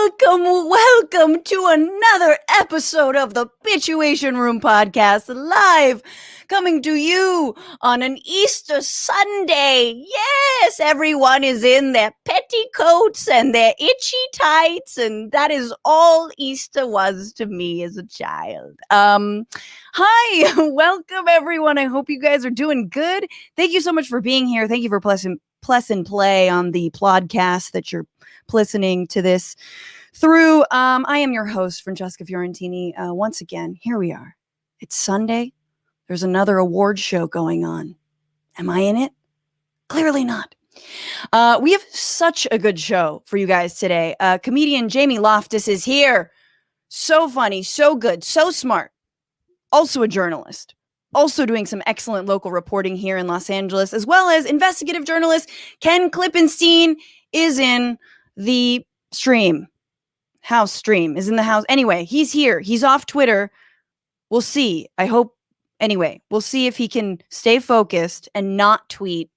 Welcome to another episode of the Bitchuation Room podcast, live coming to you on an Easter Sunday. Yes, everyone is in their petticoats and their itchy tights, and that is all Easter was to me as a child. Hi, welcome everyone. I hope you guys are doing good. Thank you so much for being here. Thank you for pressing play on the podcast that you're listening to this through. I am your host, Francesca Fiorentini. Once again, here we are. It's Sunday. There's another award show going on. Am I in it? Clearly not. We have such a good show for you guys today. Comedian Jamie Loftus is here. So funny, so good, so smart. Also a journalist. Also doing some excellent local reporting here in Los Angeles, as well as investigative journalist Ken Klippenstein is in the stream. House stream is in the house. Anyway, he's here. He's off Twitter. We'll see. I hope. Anyway, we'll see if he can stay focused and not tweet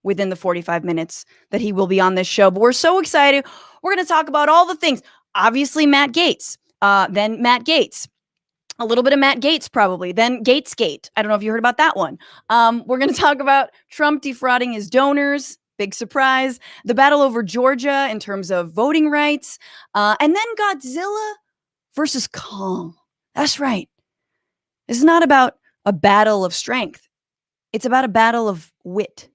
within the 45 minutes that he will be on this show. But we're so excited. We're going to talk about all the things. Obviously, Matt Gaetz. Then Matt Gaetz. A little bit of Matt Gaetz, probably. Then Gatesgate. I don't know if you heard about that one. We're going to talk about Trump defrauding his donors. Big surprise. The battle over Georgia in terms of voting rights. And then Godzilla versus Kong. That's right. This is not about a battle of strength. It's about a battle of wit.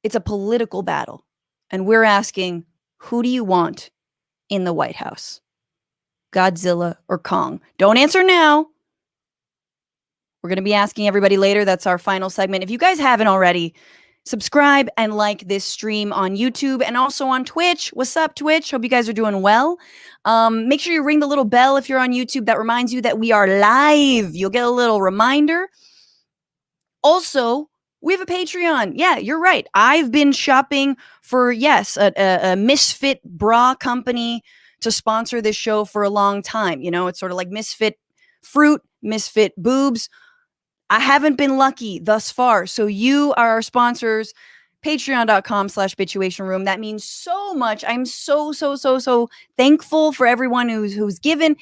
It's a political battle. And we're asking, who do you want in the White House? Godzilla or Kong? Don't answer now. We're going to be asking everybody later. That's our final segment. If you guys haven't already, subscribe and like this stream on YouTube and also on Twitch. What's up, Twitch? Hope you guys are doing well. Make sure you ring the little bell if you're on YouTube. That reminds you that we are live. You'll get a little reminder. Also, we have a Patreon. Yeah, you're right. I've been shopping for, yes, a misfit bra company to sponsor this show for a long time. You know, it's sort of like misfit fruit, misfit boobs. I haven't been lucky thus far. So you are our sponsors, patreon.com/bitchuation room. That means so much. I'm so thankful for everyone who's given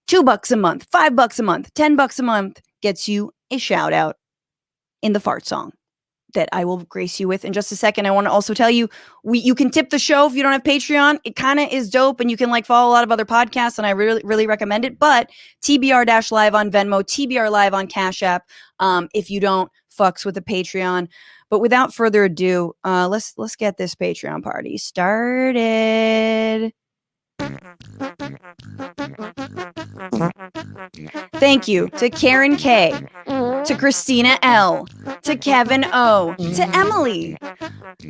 $2 a month, $5 a month, $10 a month gets you a shout out in the fart song that I will grace you with in just a second. I want to also tell you, you can tip the show if you don't have Patreon. It kind of is dope, and you can follow a lot of other podcasts, and I really recommend it. But TBR-live on Venmo, TBR live on Cash App, if you don't fucks with the Patreon. But without further ado, let's get this Patreon party started. Thank you to Karen K, to Christina L, to Kevin O, to Emily.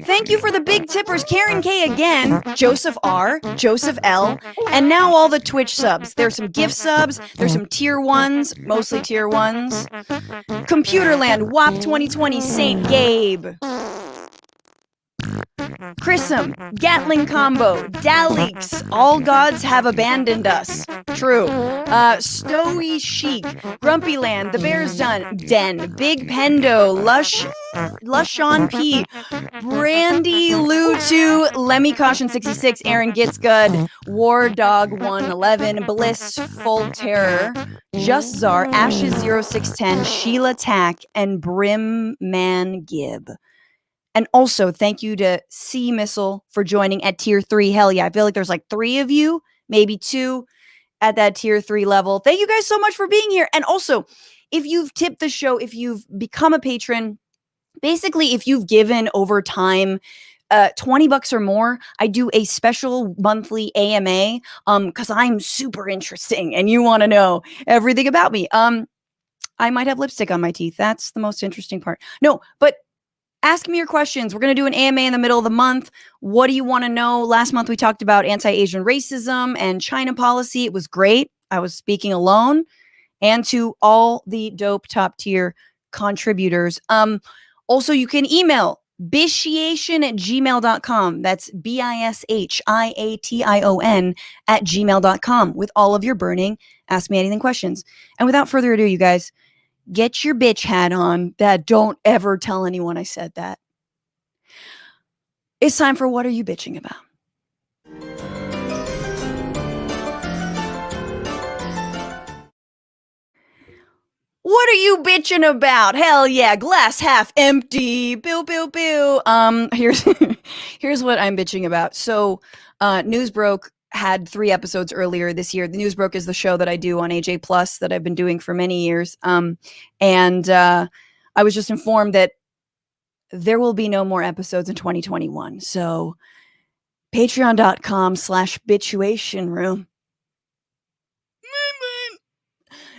Thank you for the big tippers, Karen K again, Joseph R, Joseph L, and now all the Twitch subs. There's some gift subs, there's some tier 1s, mostly tier 1s. Computerland, WAP 2020, Saint Gabe. Chrism, Gatling Combo, Daleks, All Gods Have Abandoned Us. True. Stowy Chic, Grumpy Land, The Bear's Den, Big Pendo, Lushon P, Brandy Lou 2, Lemmy Caution 66, Aaron Gets Good, War Dog 111, Bliss Full Terror, Just Czar, Ashes 0610, Sheila Tack, and Brim Man Gibb. And also, thank you to C Missile for joining at tier 3. Hell yeah, I feel like there's 3 of you, maybe 2 at that tier 3 level. Thank you guys so much for being here. And also, if you've tipped the show, if you've become a patron, basically, if you've given over time $20 or more, I do a special monthly AMA because I'm super interesting and you want to know everything about me. I might have lipstick on my teeth. That's the most interesting part. No, but ask me your questions. We're going to do an AMA in the middle of the month. What do you want to know? Last month, we talked about anti-Asian racism and China policy. It was great. I was speaking alone. And to all the dope top tier contributors. Also, you can email bitchuation@gmail.com. That's BISHIATION @gmail.com with all of your burning Ask Me Anything questions. And without further ado, you guys, get your bitch hat on. Don't ever tell anyone I said that. It's time for What Are You Bitching About? What are you bitching about? Hell yeah, glass half empty. Boo, boo, boo. Here's here's what I'm bitching about. So, News Broke had 3 episodes earlier this year. The News Broke is the show that I do on AJ Plus that I've been doing for many years. And I was just informed that there will be no more episodes in 2021. So, patreon.com/bitchuation room.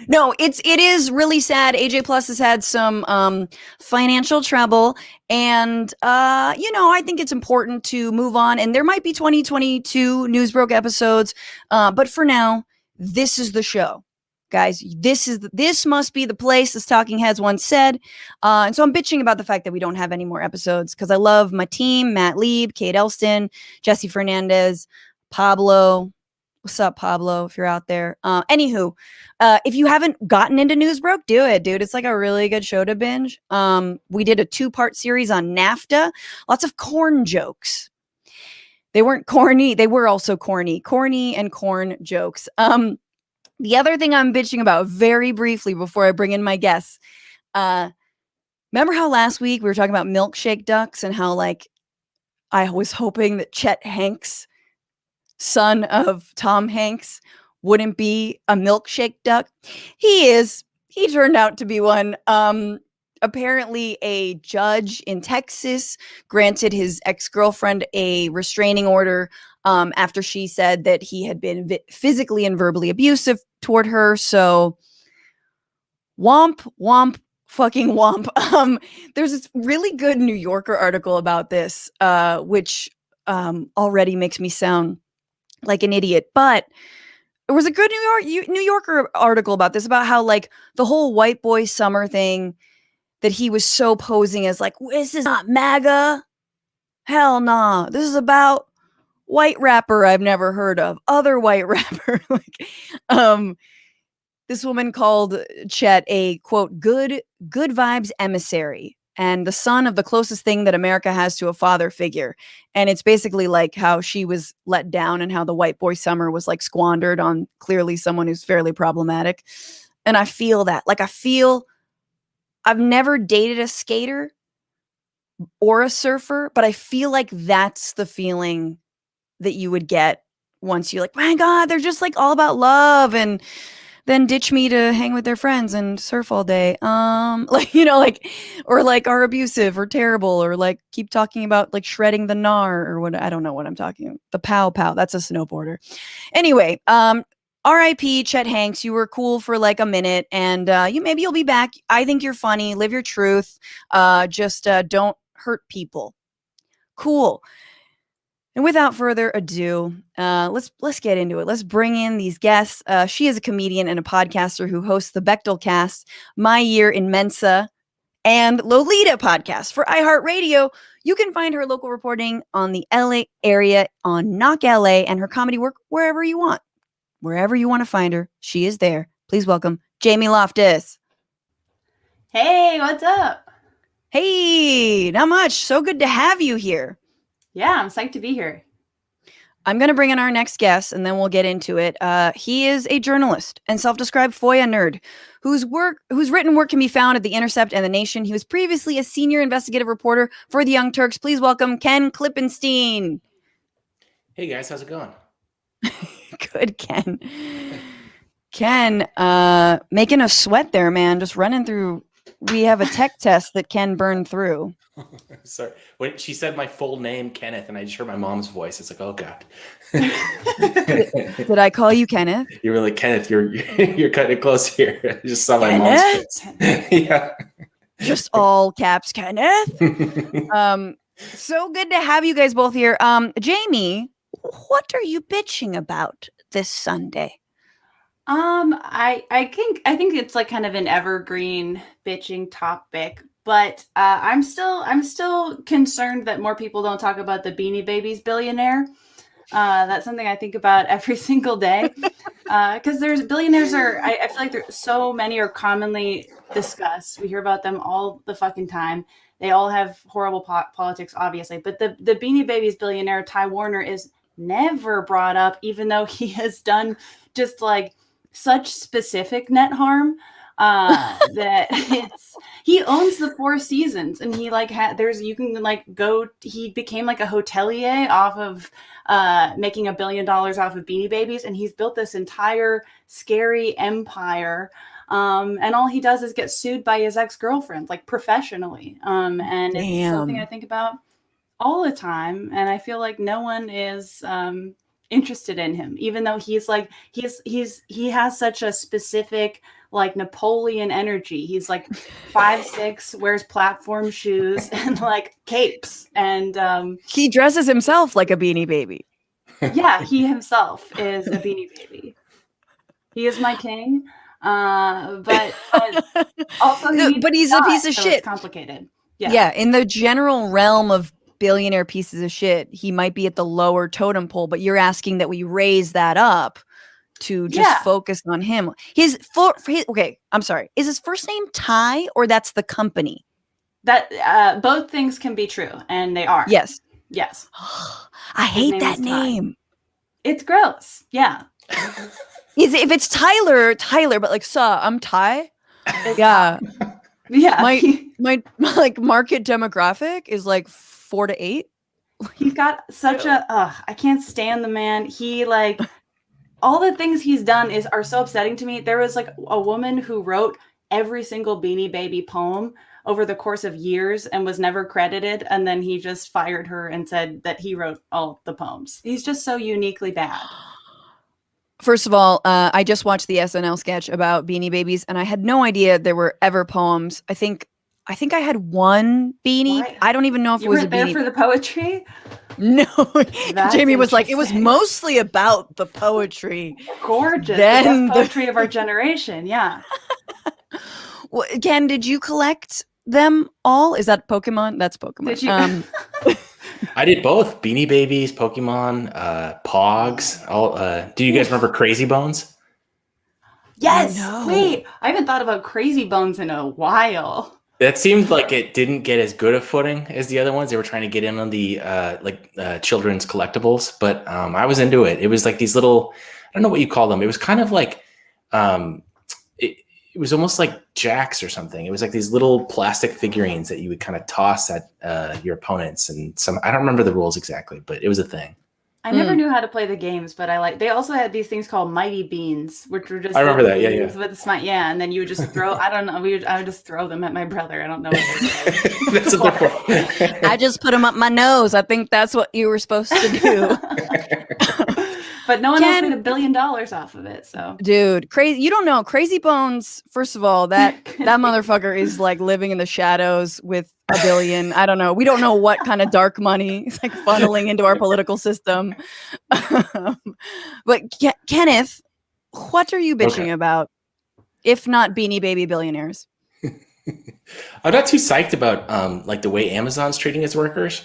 No, it is really sad. AJ Plus has had some financial trouble, and I think it's important to move on. And there might be 2022 Newsbroke episodes, but for now, this is the show, guys. This must be the place, as Talking Heads once said. And so I'm bitching about the fact that we don't have any more episodes because I love my team: Matt Lieb, Kate Elston, Jesse Fernandez, Pablo. What's up, Pablo, if you're out there? Anywho, if you haven't gotten into Newsbroke, do it, dude. It's like a really good show to binge. We did a 2-part series on NAFTA. Lots of corn jokes. They weren't corny. They were also corny. Corny and corn jokes. The other thing I'm bitching about very briefly before I bring in my guests. Remember how last week we were talking about milkshake ducks and how, like, I was hoping that Chet Hanks, son of Tom Hanks, wouldn't be a milkshake duck. He turned out to be one. Apparently a judge in Texas granted his ex-girlfriend a restraining order after she said that he had been physically and verbally abusive toward her. So womp womp fucking womp. There's this really good New Yorker article about this, which already makes me sound like an idiot, but there was a good New Yorker article about this, about how, like, the whole white boy summer thing, that he was so posing as like, this is not MAGA. Hell nah. This is about white rapper I've never heard of. Other white rapper. This woman called Chet a, quote, good vibes emissary and the son of the closest thing that America has to a father figure. And it's basically like how she was let down and how the white boy summer was, like, squandered on clearly someone who's fairly problematic. And I feel that. Like, I've never dated a skater or a surfer, but I feel like that's the feeling that you would get once you're like, my God, they're just, like, all about love, and then ditch me to hang with their friends and surf all day. Or like are abusive or terrible, or like keep talking about, like, shredding the gnar or what. I don't know what I'm talking about. The pow pow. That's a snowboarder. Anyway, R.I.P. Chet Hanks. You were cool for like a minute, and you'll be back. I think you're funny. Live your truth. Just don't hurt people. Cool. And without further ado, let's get into it. Let's bring in these guests. She is a comedian and a podcaster who hosts the Bechtel Cast, My Year in Mensa, and Lolita podcast for iHeartRadio. You can find her local reporting on the LA area on Knock LA, and her comedy work wherever you want. Wherever you want to find her, she is there. Please welcome Jamie Loftus. Hey, what's up? Hey, not much. So good to have you here. Yeah, I'm psyched to be here. I'm going to bring in our next guest, and then we'll get into it. He is a journalist and self-described FOIA nerd whose written work can be found at The Intercept and The Nation. He was previously a senior investigative reporter for the Young Turks. Please welcome Ken Klippenstein. Hey guys, how's it going? Good, Ken. Ken, making us sweat there, man. Just running through. We have a tech test that Ken burned through. Sorry. When she said my full name, Kenneth, and I just heard my mom's voice, it's like, oh God. Did I call you Kenneth? You're like, Kenneth, you're cutting it close here. I just saw my mom's face. Yeah. Just all caps, Kenneth. So good to have you guys both here. Jamie, what are you bitching about this Sunday? I think it's like kind of an evergreen bitching topic, but I'm still concerned that more people don't talk about the Beanie Babies billionaire. That's something I think about every single day. Because I feel like there's so many are commonly discussed. We hear about them all the fucking time. They all have horrible politics, obviously. But the Beanie Babies billionaire, Ty Warner, is never brought up, even though he has done just like such specific net harm. that he owns the Four Seasons, and he like you can like go. He became like a hotelier off of making $1 billion off of Beanie Babies, and he's built this entire scary empire. And all he does is get sued by his ex-girlfriend, like professionally. And it's something I think about all the time. And I feel like no one is interested in him, even though he's like, he has such a specific like Napoleon energy. He's like 5'6", wears platform shoes and like capes. And he dresses himself like a Beanie Baby. Yeah, he himself is a Beanie Baby. He is my king. But also, he's a piece of shit. It's complicated. Yeah. In the general realm of billionaire pieces of shit, he might be at the lower totem pole, but you're asking that we raise that up to just focus on him. Okay, I'm sorry. Is his first name Ty, or that's the company? That both things can be true, and they are. Yes. I hate that name. It's gross. Yeah. If it's Tyler, but like, I'm Ty. Yeah. Yeah. My like market demographic is like 4 to 8. He's got such I can't stand the man. He like all the things he's done are so upsetting to me. There was like a woman who wrote every single Beanie Baby poem over the course of years and was never credited. And then he just fired her and said that he wrote all the poems. He's just so uniquely bad. First of all, I just watched the SNL sketch about Beanie Babies, and I had no idea there were ever poems. I think I had one beanie. Why? I don't even know if You it was weren't a beanie. there for the poetry? No. That's Jamie was like, it was mostly about the poetry. Gorgeous. The best poetry of our generation. Yeah. Well, Ken, did you collect them all? Is that Pokemon? That's Pokemon. Did you? I did both. Beanie Babies, Pokemon, Pogs. All. Do you guys remember Crazy Bones? Yes. No. Wait, I haven't thought about Crazy Bones in a while. That seemed like it didn't get as good a footing as the other ones. They were trying to get in on the children's collectibles, but I was into it. It was like these little, I don't know what you call them. It was kind of like, it was almost like jacks or something. It was like these little plastic figurines that you would kind of toss at your opponents. And I don't remember the rules exactly, but it was a thing. I never knew how to play the games, but they also had these things called Mighty Beans, which were just I remember that, yeah. with the smite, and then you would just throw. I don't know. I would just throw them at my brother. I don't know. That's what they're for. I just put them up my nose. I think that's what you were supposed to do. But no one else made $1 billion off of it. So, dude, crazy. You don't know Crazy Bones. First of all, that motherfucker is like living in the shadows with $1 billion. I don't know. We don't know what kind of dark money is like funneling into our political system. But Kenneth, what are you bitching about? If not Beanie Baby billionaires? I'm not too psyched about like the way Amazon's treating its workers.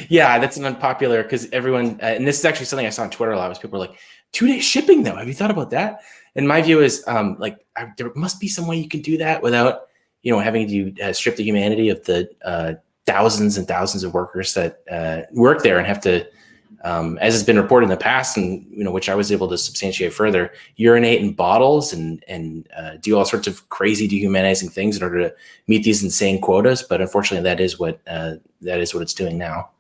Yeah, that's an unpopular because everyone, and this is actually something I saw on Twitter a lot, was people were like, 2-day shipping though. Have you thought about that? And my view is there must be some way you can do that without, having to strip the humanity of the thousands and thousands of workers that work there and have to, as has been reported in the past, and which I was able to substantiate further, urinate in bottles and do all sorts of crazy dehumanizing things in order to meet these insane quotas. But unfortunately, that is what it's doing now.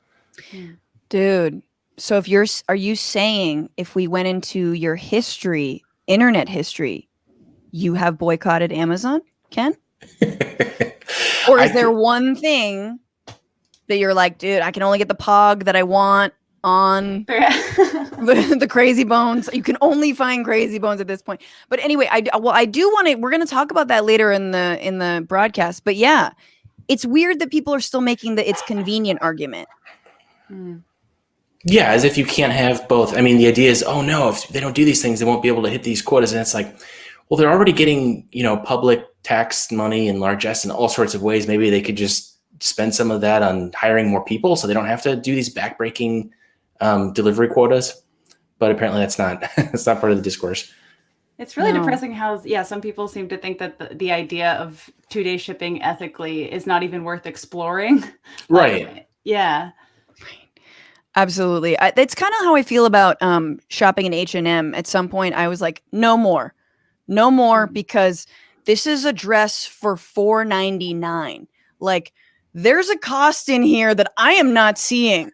Dude, so are you saying if we went into your history, internet history, you have boycotted Amazon, Ken? Or is there one thing that you're like, dude, I can only get the Pog that I want on the Crazy Bones. You can only find Crazy Bones at this point. But anyway, I do want to, we're going to talk about that later in the broadcast. But yeah, it's weird that people are still making the it's convenient argument. Yeah, as if you can't have both. I mean, the idea is, oh no, if they don't do these things, they won't be able to hit these quotas. And it's like, well, they're already getting, public tax money and largesse in all sorts of ways. Maybe they could just spend some of that on hiring more people so they don't have to do these backbreaking delivery quotas. But apparently that's not part of the discourse. It's really depressing how, some people seem to think that the idea of 2-day shipping ethically is not even worth exploring. Right. Yeah. Absolutely. It's kind of how I feel about shopping in H&M. At some point, I was like, no more. No more, because this is a dress for $4.99. Like, there's a cost in here that I am not seeing.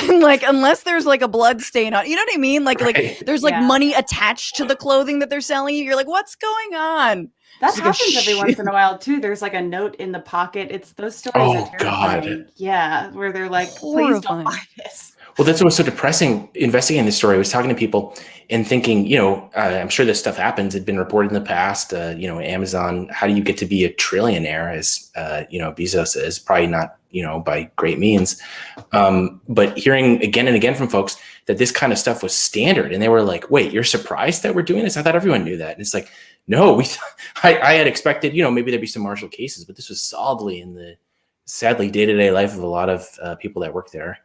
Like, unless there's like a blood stain on, you know what I mean? Like, Right. like there's like money attached to the clothing that they're selling you. You're like, what's going on? That It's like happens every once in a while too. There's like a note in the pocket. It's those stories are terrifying. God. Yeah, where they're like, Horrifying. please don't buy this. Well, that's what was so depressing investigating this story. I was talking to people and thinking, I'm sure this stuff happens. It'd been reported in the past, Amazon, how do you get to be a trillionaire, as, Bezos is? Probably not, by great means. But hearing again and again from folks that this kind of stuff was standard, and they were like, wait, you're surprised that we're doing this? I thought everyone knew that. And it's like, no, I had expected, maybe there'd be some marginal cases, but this was solidly in the, sadly, day-to-day life of a lot of people that work there.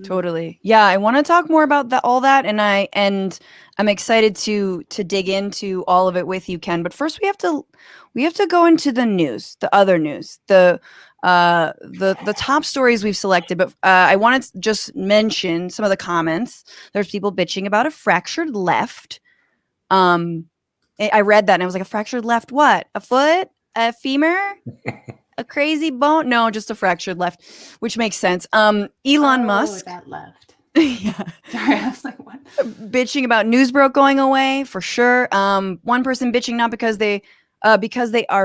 Totally. Yeah, I want to talk more about all that, and I'm excited to dig into all of it with you, Ken. But first, we have to go into the news, the other news, the top stories we've selected. But I want to just mention some of the comments. There's people bitching about a fractured left. I read that and I was like, a fractured left? What? A foot? A femur? A crazy bone? No, just a fractured left, which makes sense. Elon Musk. That left. Yeah. Sorry, I was like, what? Bitching about Newsbroke going away for sure. One person bitching not because they are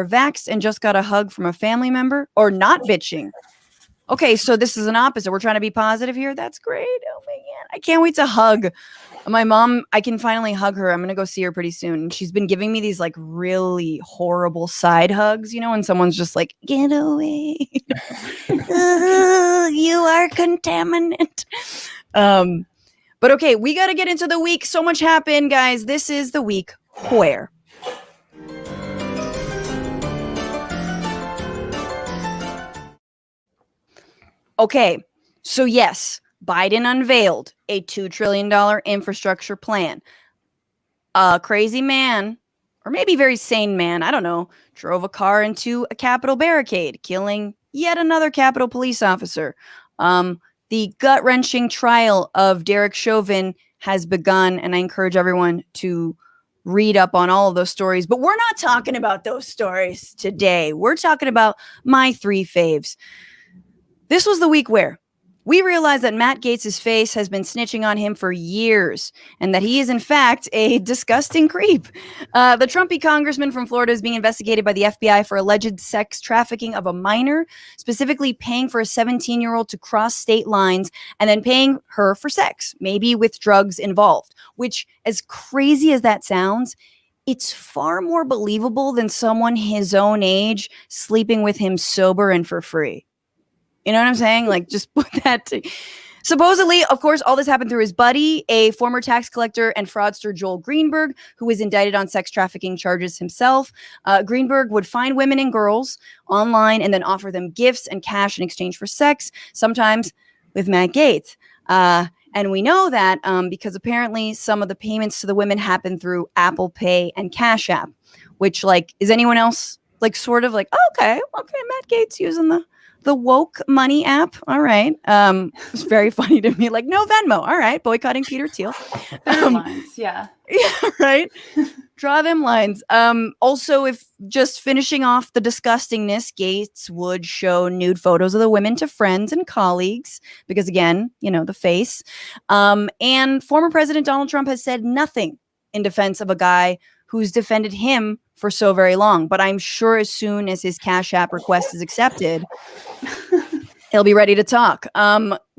vaxxed and just got a hug from a family member, or not bitching. Okay, so this is an opposite. We're trying to be positive here. That's great. Oh my God, I can't wait to hug my mom. I can finally hug her. I'm gonna go see her pretty soon. She's been giving me these like really horrible side hugs, when someone's just like, get away. You are contaminant. But okay, we got to get into the week. So much happened, guys. This is the week where. Okay, so yes, Biden unveiled a $2 trillion infrastructure plan. A crazy man, or maybe very sane man, I don't know, drove a car into a Capitol barricade, killing yet another Capitol police officer. The gut-wrenching trial of Derek Chauvin has begun, and I encourage everyone to read up on all of those stories. But we're not talking about those stories today. We're talking about my three faves. This was the week where we realized that Matt Gaetz' face has been snitching on him for years, and that he is, in fact, a disgusting creep. The Trumpy congressman from Florida is being investigated by the FBI for alleged sex trafficking of a minor, specifically paying for a 17-year-old to cross state lines and then paying her for sex, maybe with drugs involved, which, as crazy as that sounds, it's far more believable than someone his own age sleeping with him sober and for free. You know what I'm saying? Like, just put that supposedly, of course, all this happened through his buddy, a former tax collector and fraudster, Joel Greenberg, who was indicted on sex trafficking charges himself. Greenberg would find women and girls online and then offer them gifts and cash in exchange for sex, sometimes with Matt Gaetz. And we know that because apparently some of the payments to the women happen through Apple Pay and Cash App, which, like, is anyone else like sort of like, oh, okay, Matt Gaetz using the woke money app. All right. It's very funny to me. Like, no Venmo. All right. Boycotting Peter Thiel. Lines, yeah. Yeah, right. Draw them lines. Also, if just finishing off the disgustingness, Gaetz would show nude photos of the women to friends and colleagues because, again, the face. And former President Donald Trump has said nothing in defense of a guy who's defended him for so very long. But I'm sure as soon as his Cash App request is accepted, he'll be ready to talk.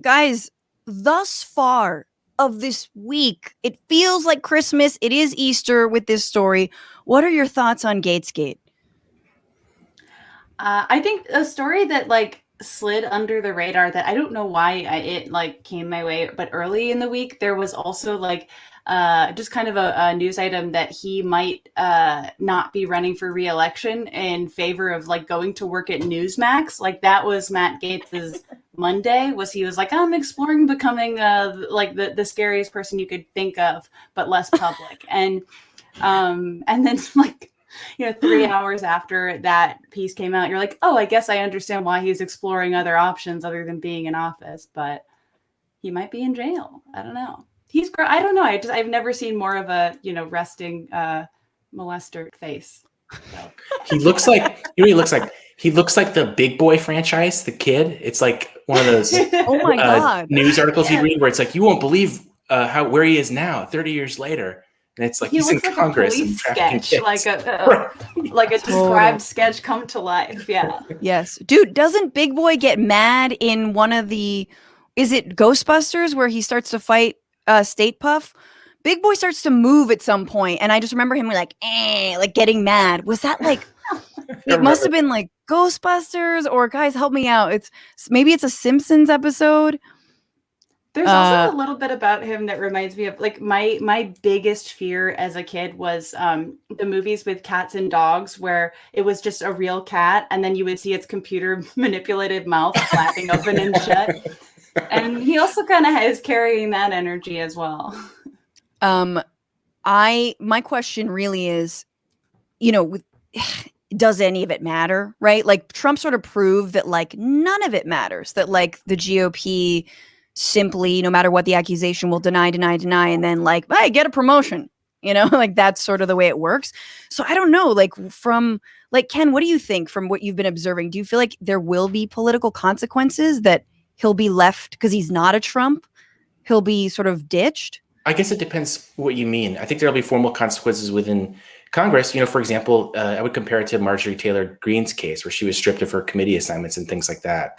Guys, thus far of this week, it feels like Christmas. It is Easter with this story. What are your thoughts on Gatesgate? I think a story that slid under the radar that I don't know why it came my way, but early in the week there was also just kind of a news item that he might not be running for re-election in favor of going to work at Newsmax. That was Matt Gaetz's Monday. He was like, I'm exploring becoming the scariest person you could think of, but less public. And then 3 hours after that piece came out, you're like, oh, I guess I understand why he's exploring other options other than being in office, but he might be in jail. I don't know. I don't know. I've never seen more of a, resting molester face. So. He looks like, you know, he looks like the Big Boy franchise, the kid. It's like one of those Oh my God. news articles you read where it's like, you won't believe where he is now, 30 years later. And it's like, he he's in looks like Congress a and police trafficking sketch, kids. like a described sketch come to life. Yeah. Yes. Dude, doesn't Big Boy get mad in one of the, is it Ghostbusters where he starts to fight State Puff? Big Boy starts to move at some point, and I just remember him like getting mad. Was that like, it must have been like Ghostbusters, or guys, help me out. Maybe it's a Simpsons episode. There's also a little bit about him that reminds me of like my biggest fear as a kid was the movies with cats and dogs where it was just a real cat and then you would see its computer manipulated mouth flapping open and shut. And he also kind of is carrying that energy as well. My question really is, you know, does any of it matter, right? Like Trump sort of proved that like none of it matters, that like the GOP simply, no matter what the accusation, will deny, and then like, hey, get a promotion, you know, like that's sort of the way it works. So I don't know, like from like, Ken, what do you think from what you've been observing? Do you feel like there will be political consequences that he'll be left because he's not a Trump? He'll be sort of ditched? I guess it depends what you mean. I think there'll be formal consequences within Congress. You know, for example, I would compare it to Marjorie Taylor Greene's case where she was stripped of her committee assignments and things like that,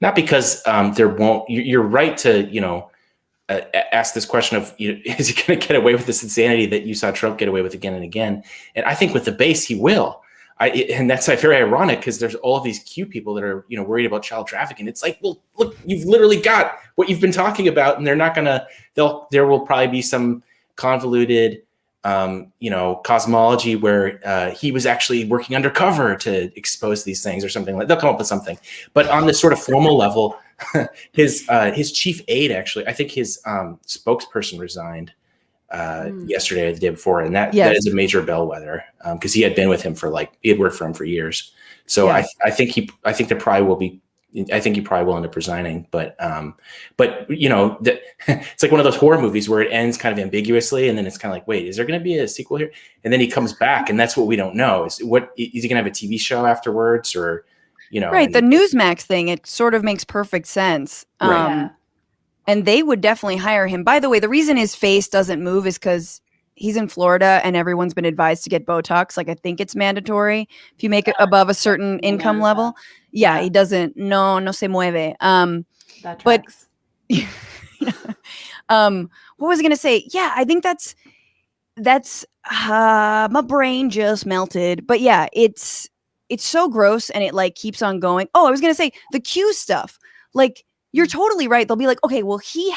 not because there won't, you're right to, you know, ask this question of, you know, is he going to get away with this insanity that you saw Trump get away with again and again? And I think with the base, he will. And that's very ironic because there's all of these cute people that are, you know, worried about child trafficking. It's like, well, look, you've literally got what you've been talking about, and they're not gonna. There will probably be some convoluted, you know, cosmology where he was actually working undercover to expose these things or something like. They'll come up with something. But on this sort of formal level, his chief aide actually, I think his spokesperson resigned yesterday or the day before, and that is a major bellwether because he had been with him for he had worked for him for years. So I think he probably will end up resigning, but you know, it's like one of those horror movies where it ends kind of ambiguously, and then it's kind of like, wait, is there going to be a sequel here? And then he comes back, and that's what we don't know. Is he going to have a TV show afterwards, or you know? Right, the Newsmax thing, it sort of makes perfect sense. Right. And they would definitely hire him. By the way, the reason his face doesn't move is because he's in Florida and everyone's been advised to get Botox. Like, I think it's mandatory if you make it above a certain income level. Yeah, he doesn't. No se mueve. That tracks. What was I going to say? Yeah, I think that's my brain just melted. But yeah, it's so gross and it like keeps on going. Oh, I was going to say the Q stuff. Like, you're totally right. They'll be like, okay, well, he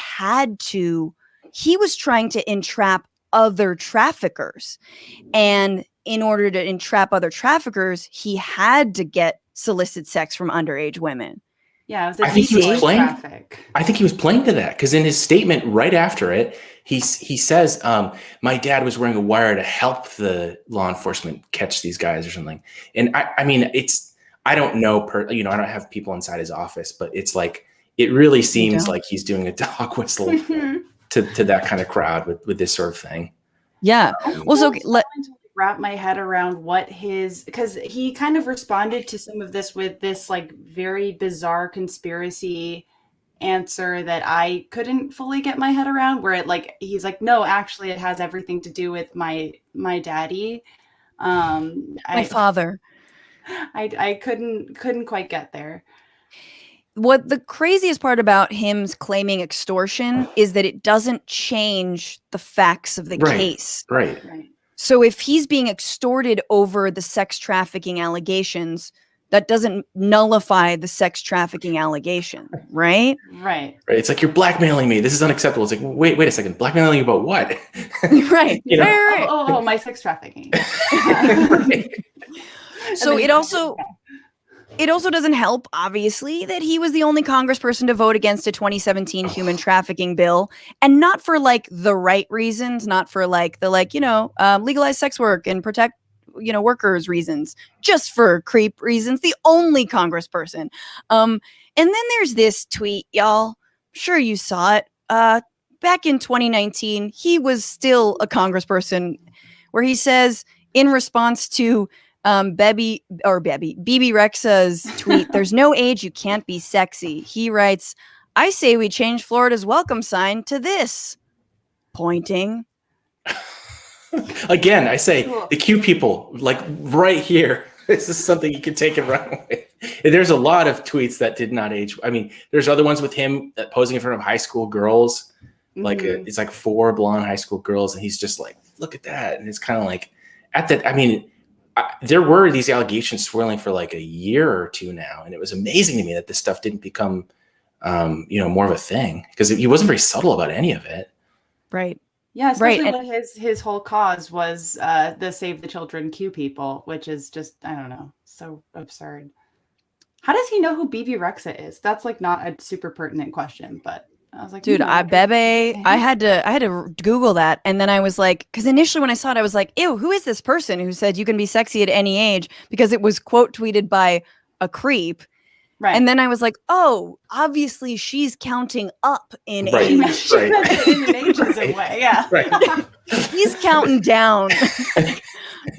was trying to entrap other traffickers. And in order to entrap other traffickers, he had to get solicit sex from underage women. Yeah, it was I think he was playing to that because in his statement right after it, he says, my dad was wearing a wire to help the law enforcement catch these guys or something. And I mean, I don't know, I don't have people inside his office, but it's like, it really seems like he's doing a dog whistle to that kind of crowd with this sort of thing. Yeah. Well, so let wrap my head around because he kind of responded to some of this with this like very bizarre conspiracy answer that I couldn't fully get my head around, where he's like, no, actually it has everything to do with my daddy. My father. I couldn't quite get there. What the craziest part about him claiming extortion is that it doesn't change the facts of the case. Right. So if he's being extorted over the sex trafficking allegations, that doesn't nullify the sex trafficking allegation, right? Right. It's like, you're blackmailing me. This is unacceptable. It's like, wait a second. Blackmailing you about what? Right. Right. Oh, my sex trafficking. Right. So it also doesn't help, obviously, that he was the only congressperson to vote against a 2017 human trafficking bill, and not for like the right reasons, not for like the legalize sex work and protect workers reasons, just for creep reasons. The only congressperson. And then there's this tweet, y'all. I'm sure you saw it. Back in 2019, he was still a congressperson where he says in response to BB Rexa's tweet, "There's no age you can't be sexy." He writes, "I say we change Florida's welcome sign to this," pointing. Again, I say the Q people, like right here. This is something you can take and run with. There's a lot of tweets that did not age. I mean, there's other ones with him posing in front of high school girls. Like it's like 4 blonde high school girls, and he's just like, "Look at that!" And it's kind of like at that. I mean, there were these allegations swirling for like a year or two now, and it was amazing to me that this stuff didn't become, more of a thing because he wasn't very subtle about any of it. Right. Yeah, especially when his whole cause was the Save the Children Q people, which is just, I don't know, so absurd. How does he know who BB Rexa is? That's like not a super pertinent question, but I was like, dude, I had to Google that, and then I was like, because initially when I saw it, I was like, ew, who is this person who said you can be sexy at any age? Because it was quote tweeted by a creep. Right. And then I was like, oh, obviously she's counting up in age. Right. In an ageism way, yeah. Right. He's counting down.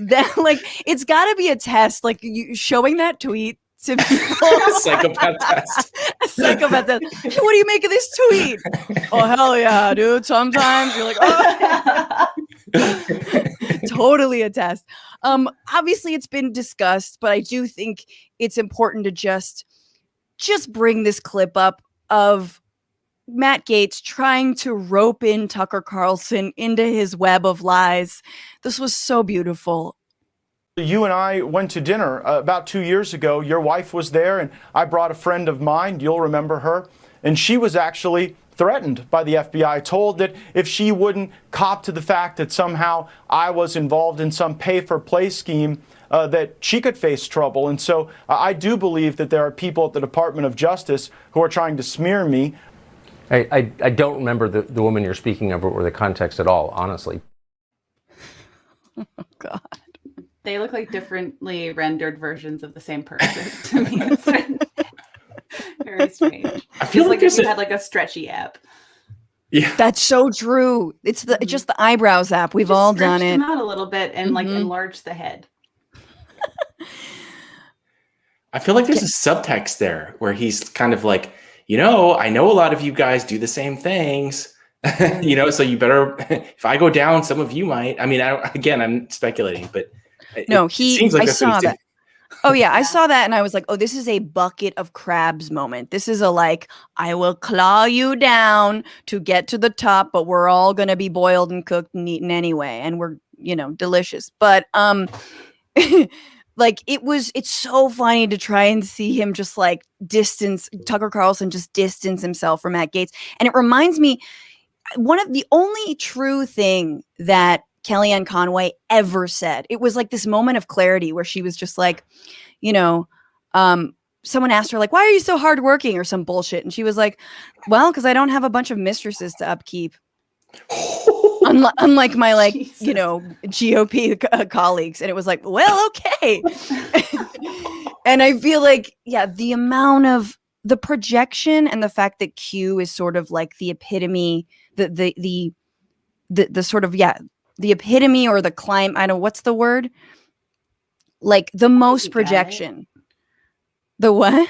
That, like, it's got to be a test, like you showing that tweet to people. Psychopath test. A psychopath test. Hey, what do you make of this tweet? Oh, hell yeah, dude. Sometimes you're like, oh. Totally a test. Obviously it's been discussed, but I do think it's important to just bring this clip up of Matt Gaetz trying to rope in Tucker Carlson into his web of lies. This was so beautiful. You and I went to dinner about 2 years ago. Your wife was there, and I brought a friend of mine. You'll remember her. And she was actually threatened by the FBI, told that if she wouldn't cop to the fact that somehow I was involved in some pay-for-play scheme, that she could face trouble. And so I do believe that there are people at the Department of Justice who are trying to smear me. I don't remember the woman you're speaking of or the context at all, honestly. Oh, God. They look like differently rendered versions of the same person to me. It's very strange. I feel like if you had like a stretchy app. Yeah, that's so true. It's just the eyebrows app. We've all done it. Them out a little bit and like enlarge the head. I feel like there's a subtext there where he's kind of like, I know a lot of you guys do the same things, so you better, if I go down, some of you might. I mean, I'm speculating, but no, it seems like I saw that. Oh yeah, I saw that and I was like, oh, this is a bucket of crabs moment. This is a like, I will claw you down to get to the top, but we're all going to be boiled and cooked and eaten anyway. And we're, delicious. But, like it's so funny to try and see him just like Tucker Carlson just distance himself from Matt Gaetz. And it reminds me, one of the only true thing that Kellyanne Conway ever said, it was like this moment of clarity where she was just like, someone asked her like, why are you so hardworking or some bullshit? And she was like, well, because I don't have a bunch of mistresses to upkeep. Unlike my GOP colleagues. And it was like, well, okay. And I feel like, yeah, the amount of the projection and the fact that Q is sort of like the epitome, the sort of, yeah, the epitome or the climb. I don't know, what's the word? Like the most projection. The what?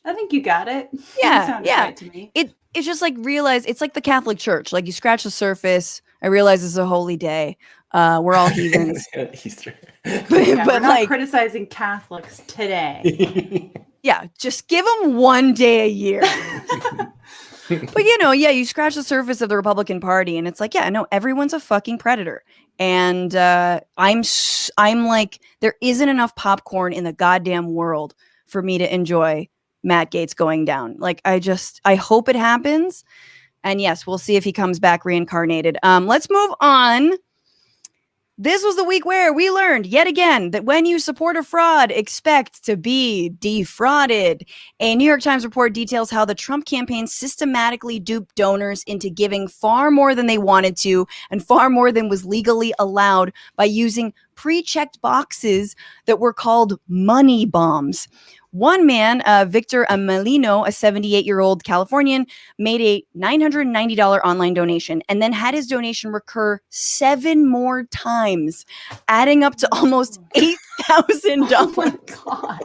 I think you got it. Yeah. Yeah. Right to me. It's just like realize it's like the Catholic Church. Like you scratch the surface. I realize it's a holy day. We're all heathens. Easter. But we're not criticizing Catholics today. Yeah, just give them one day a year. But you scratch the surface of the Republican Party, and it's like, yeah, no, everyone's a fucking predator. And I'm like, there isn't enough popcorn in the goddamn world for me to enjoy Matt Gaetz going down. Like, I hope it happens. And yes, we'll see if he comes back reincarnated. Let's move on. This was the week where we learned yet again that when you support a fraud, expect to be defrauded. A New York Times report details how the Trump campaign systematically duped donors into giving far more than they wanted to and far more than was legally allowed by using pre-checked boxes that were called money bombs. One man, Victor Amelino, a 78-year-old Californian, made a $990 online donation and then had his donation recur 7 more times, adding up to almost $8,000. Oh my God.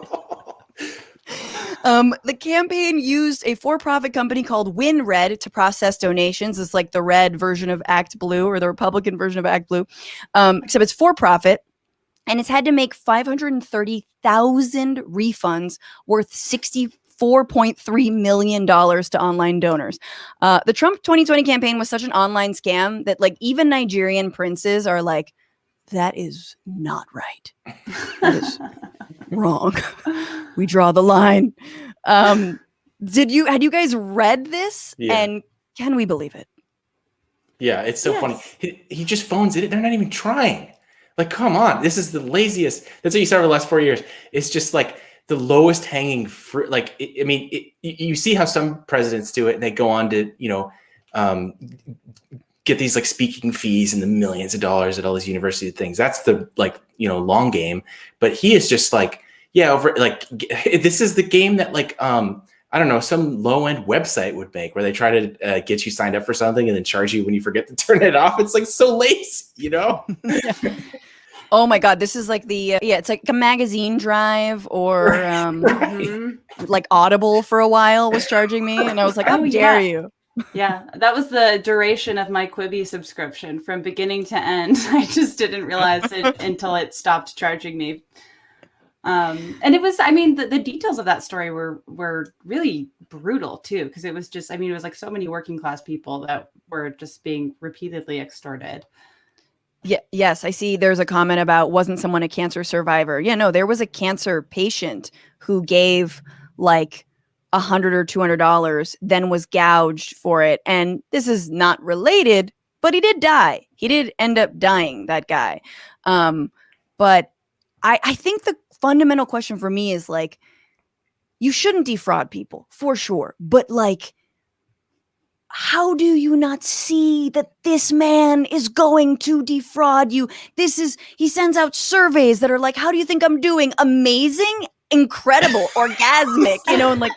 The campaign used a for-profit company called WinRed to process donations. It's like the red version of Act Blue, or the Republican version of Act Blue, except it's for-profit. And it's had to make 530,000 refunds worth $64.3 million to online donors. The Trump 2020 campaign was such an online scam that like even Nigerian princes are like, that is not right. That is wrong. We draw the line. Had you guys read this? Yeah. And can we believe it? Yeah, it's so funny. He just phones it. They're not even trying. Like, come on. This is the laziest. That's what you saw over the last 4 years. It's just like the lowest hanging fruit. Like, you see how some presidents do it and they go on to, get these like speaking fees and the millions of dollars at all these university things. That's the long game. But he is just like, this is the game that like, I don't know, some low end website would make where they try to get you signed up for something and then charge you when you forget to turn it off. It's like so lazy, Oh my God, this is like it's like a magazine drive or like Audible for a while was charging me. And I was like, how dare you? Yeah, that was the duration of my Quibi subscription from beginning to end. I just didn't realize it until it stopped charging me. And it was, the details of that story were really brutal too, because it was just, it was like so many working class people that were just being repeatedly extorted. Yeah. Yes. I see there's a comment about, wasn't someone a cancer survivor? Yeah, no, there was a cancer patient who gave like $100 or $200, then was gouged for it. And this is not related, but he did die. He did end up dying, that guy. But I think the fundamental question for me is like, you shouldn't defraud people for sure. But like, how do you not see that this man is going to defraud you? He sends out surveys that are like, how do you think I'm doing? Amazing, incredible, orgasmic, and like,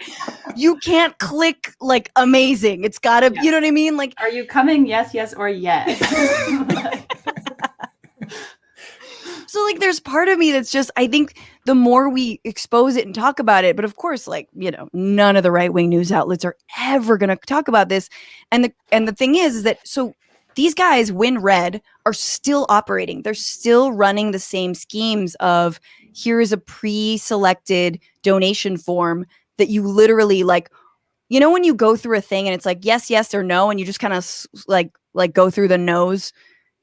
you can't click like amazing. It's gotta, you know what I mean? Like, are you coming? Yes, yes, or yes. So like there's part of me that's just, I think the more we expose it and talk about it, but of course, like, none of the right-wing news outlets are ever going to talk about this. And the thing is that, so these guys, WinRed, are still operating. They're still running the same schemes of, here is a pre-selected donation form that you literally like, when you go through a thing and it's like, yes, yes, or no. And you just kind of like go through the no's.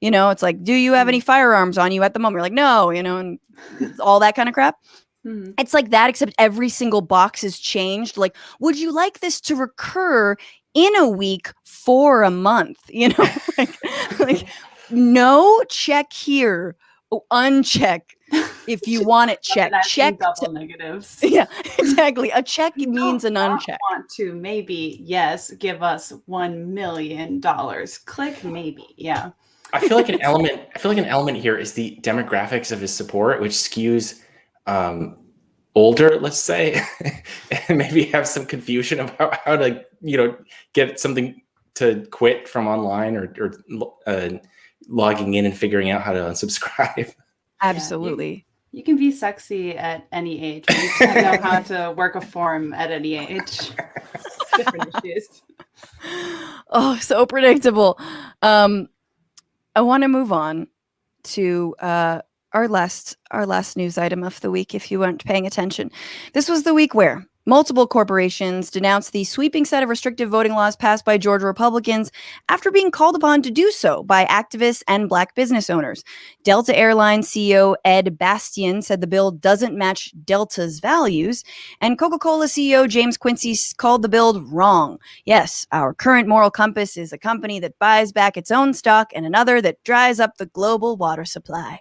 It's like, do you have any firearms on you at the moment? You're like, no, and all that kind of crap. Mm-hmm. It's like that, except every single box is changed. Like, would you like this to recur in a week for a month? like no, check here. Oh, uncheck. If you want it, check. Check double negatives. Yeah, exactly. A check means an uncheck. Want to maybe, yes, give us $1 million. Click maybe. Yeah. I feel like an element here is the demographics of his support, which skews older, let's say, and maybe have some confusion about how to, get something to quit from online or logging in and figuring out how to unsubscribe. Absolutely. You can be sexy at any age. You can know how to work a form at any age. Different issues. Oh, so predictable. I want to move on to our last news item of the week, if you weren't paying attention. This was the week where multiple corporations denounced the sweeping set of restrictive voting laws passed by Georgia Republicans after being called upon to do so by activists and Black business owners. Delta Airlines CEO Ed Bastian said the bill doesn't match Delta's values, and Coca-Cola CEO James Quincy called the bill wrong. Yes, our current moral compass is a company that buys back its own stock and another that dries up the global water supply.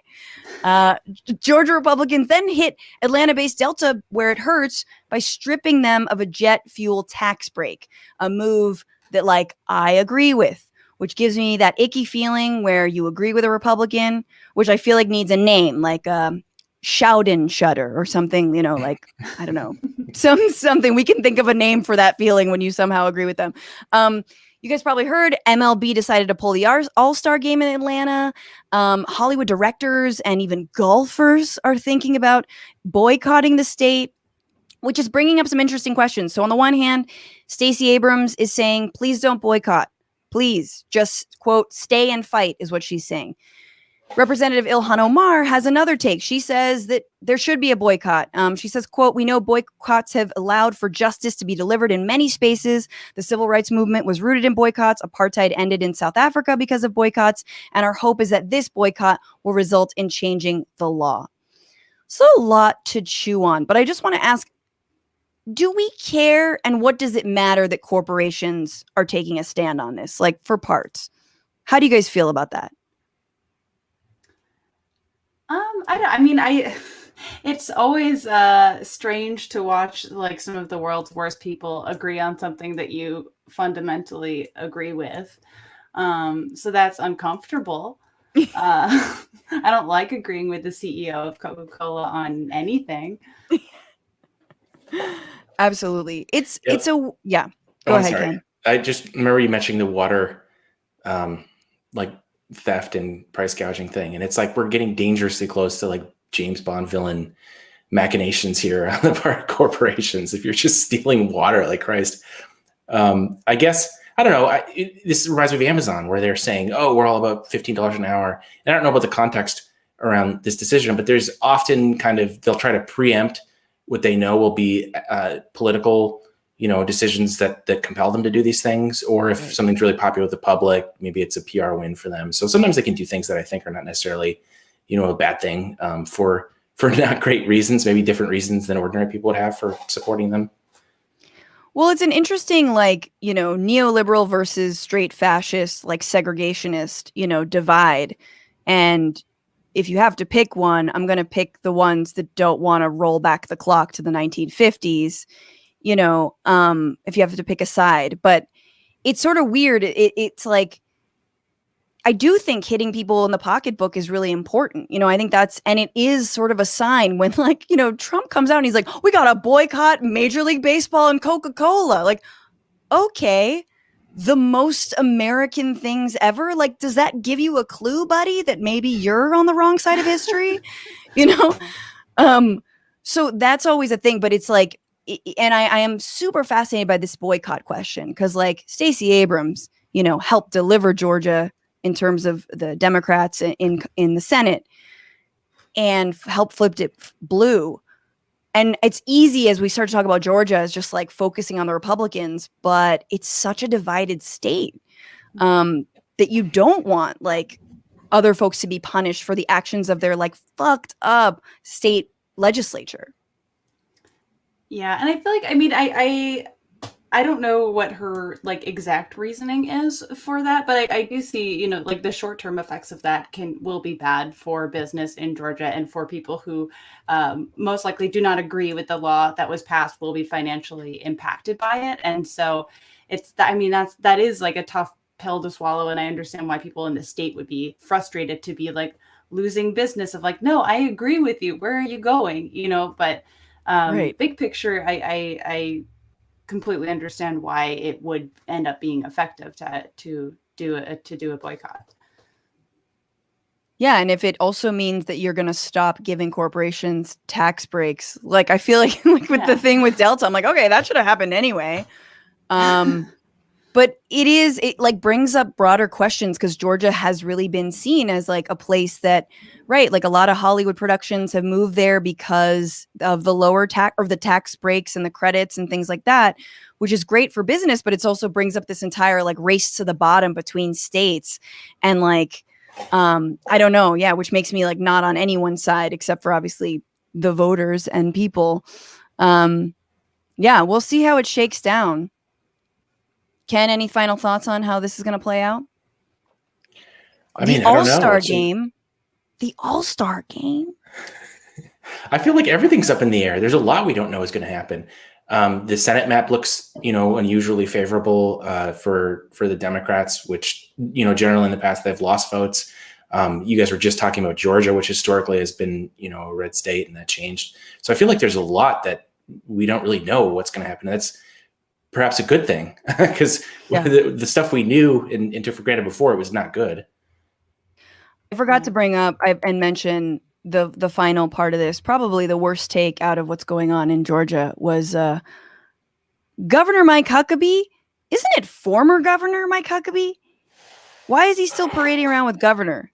Georgia Republicans then hit Atlanta-based Delta where it hurts by stripping them of a jet fuel tax break, a move that like I agree with, which gives me that icky feeling where you agree with a Republican, which I feel like needs a name, like Shout and Shudder or something, like, I don't know, something we can think of a name for that feeling when you somehow agree with them. You guys probably heard MLB decided to pull the All-Star game in Atlanta. Hollywood directors and even golfers are thinking about boycotting the state, which is bringing up some interesting questions. So on the one hand, Stacey Abrams is saying, please don't boycott. Please just, quote, stay and fight is what she's saying. Representative Ilhan Omar has another take. She says that there should be a boycott. She says, quote, we know boycotts have allowed for justice to be delivered in many spaces. The civil rights movement was rooted in boycotts. Apartheid ended in South Africa because of boycotts. And our hope is that this boycott will result in changing the law. So a lot to chew on. But I just want to ask, do we care? And what does it matter that corporations are taking a stand on this? Like for parts. How do you guys feel about that? It's always strange to watch like some of the world's worst people agree on something that you fundamentally agree with. So that's uncomfortable. I don't like agreeing with the CEO of Coca-Cola on anything. Absolutely. Go I'm ahead, sorry. Ken. I just remember you mentioning the water, like theft and price gouging thing. And it's like, we're getting dangerously close to like James Bond villain machinations here on the part of corporations. If you're just stealing water, like Christ, I guess, I don't know. This reminds me of Amazon where they're saying, oh, we're all about $15 an hour. And I don't know about the context around this decision, but there's often they'll try to preempt what they know will be political decisions that compel them to do these things, or if something's really popular with the public, maybe it's a PR win for them. So sometimes they can do things that I think are not necessarily, a bad thing for not great reasons, maybe different reasons than ordinary people would have for supporting them. Well, it's an interesting, neoliberal versus straight fascist, segregationist, divide. And if you have to pick one, I'm going to pick the ones that don't want to roll back the clock to the 1950s. If you have to pick a side, but it's sort of weird. It's like, I do think hitting people in the pocketbook is really important. I think and it is sort of a sign when Trump comes out and he's like, we got to boycott Major League Baseball and Coca-Cola. Like, okay, the most American things ever. Like, does that give you a clue, buddy, that maybe you're on the wrong side of history? So that's always a thing, but it's like, and I am super fascinated by this boycott question because Stacey Abrams, helped deliver Georgia in terms of the Democrats in the Senate and helped flipped it blue. And it's easy as we start to talk about Georgia as just focusing on the Republicans, but it's such a divided state that you don't want other folks to be punished for the actions of their fucked up state legislature. Yeah, and I feel like I don't know what her exact reasoning is for that, but I do see the short-term effects of that will be bad for business in Georgia and for people who most likely do not agree with the law that was passed will be financially impacted by it, and so that is a tough pill to swallow, and I understand why people in the state would be frustrated to be losing business of no, I agree with you. Where are you going? But. Right. Big picture, I completely understand why it would end up being effective to do a boycott. Yeah, and if it also means that you're going to stop giving corporations tax breaks, I feel with the thing with Delta, I'm okay, that should have happened anyway. But it brings up broader questions because Georgia has really been seen as a place that, right, a lot of Hollywood productions have moved there because of the lower tax or the tax breaks and the credits and things like that, which is great for business, but it's also brings up this entire race to the bottom between states and I don't know, yeah, which makes me not on anyone's side except for obviously the voters and people. Yeah, we'll see how it shakes down. Ken, any final thoughts on how this is going to play out? The All-Star game. The All-Star game. I feel like everything's up in the air. There's a lot we don't know is going to happen. The Senate map looks, unusually favorable for the Democrats, which, generally in the past they've lost votes. You guys were just talking about Georgia, which historically has been, a red state, and that changed. So I feel like there's a lot that we don't really know what's going to happen. That's perhaps a good thing because Yeah. the stuff we knew and took for granted before, it was not good. I forgot to bring up and mention the final part of this. Probably the worst take out of what's going on in Georgia was Governor Mike Huckabee. Isn't it former Governor Mike Huckabee? Why is he still parading around with governor?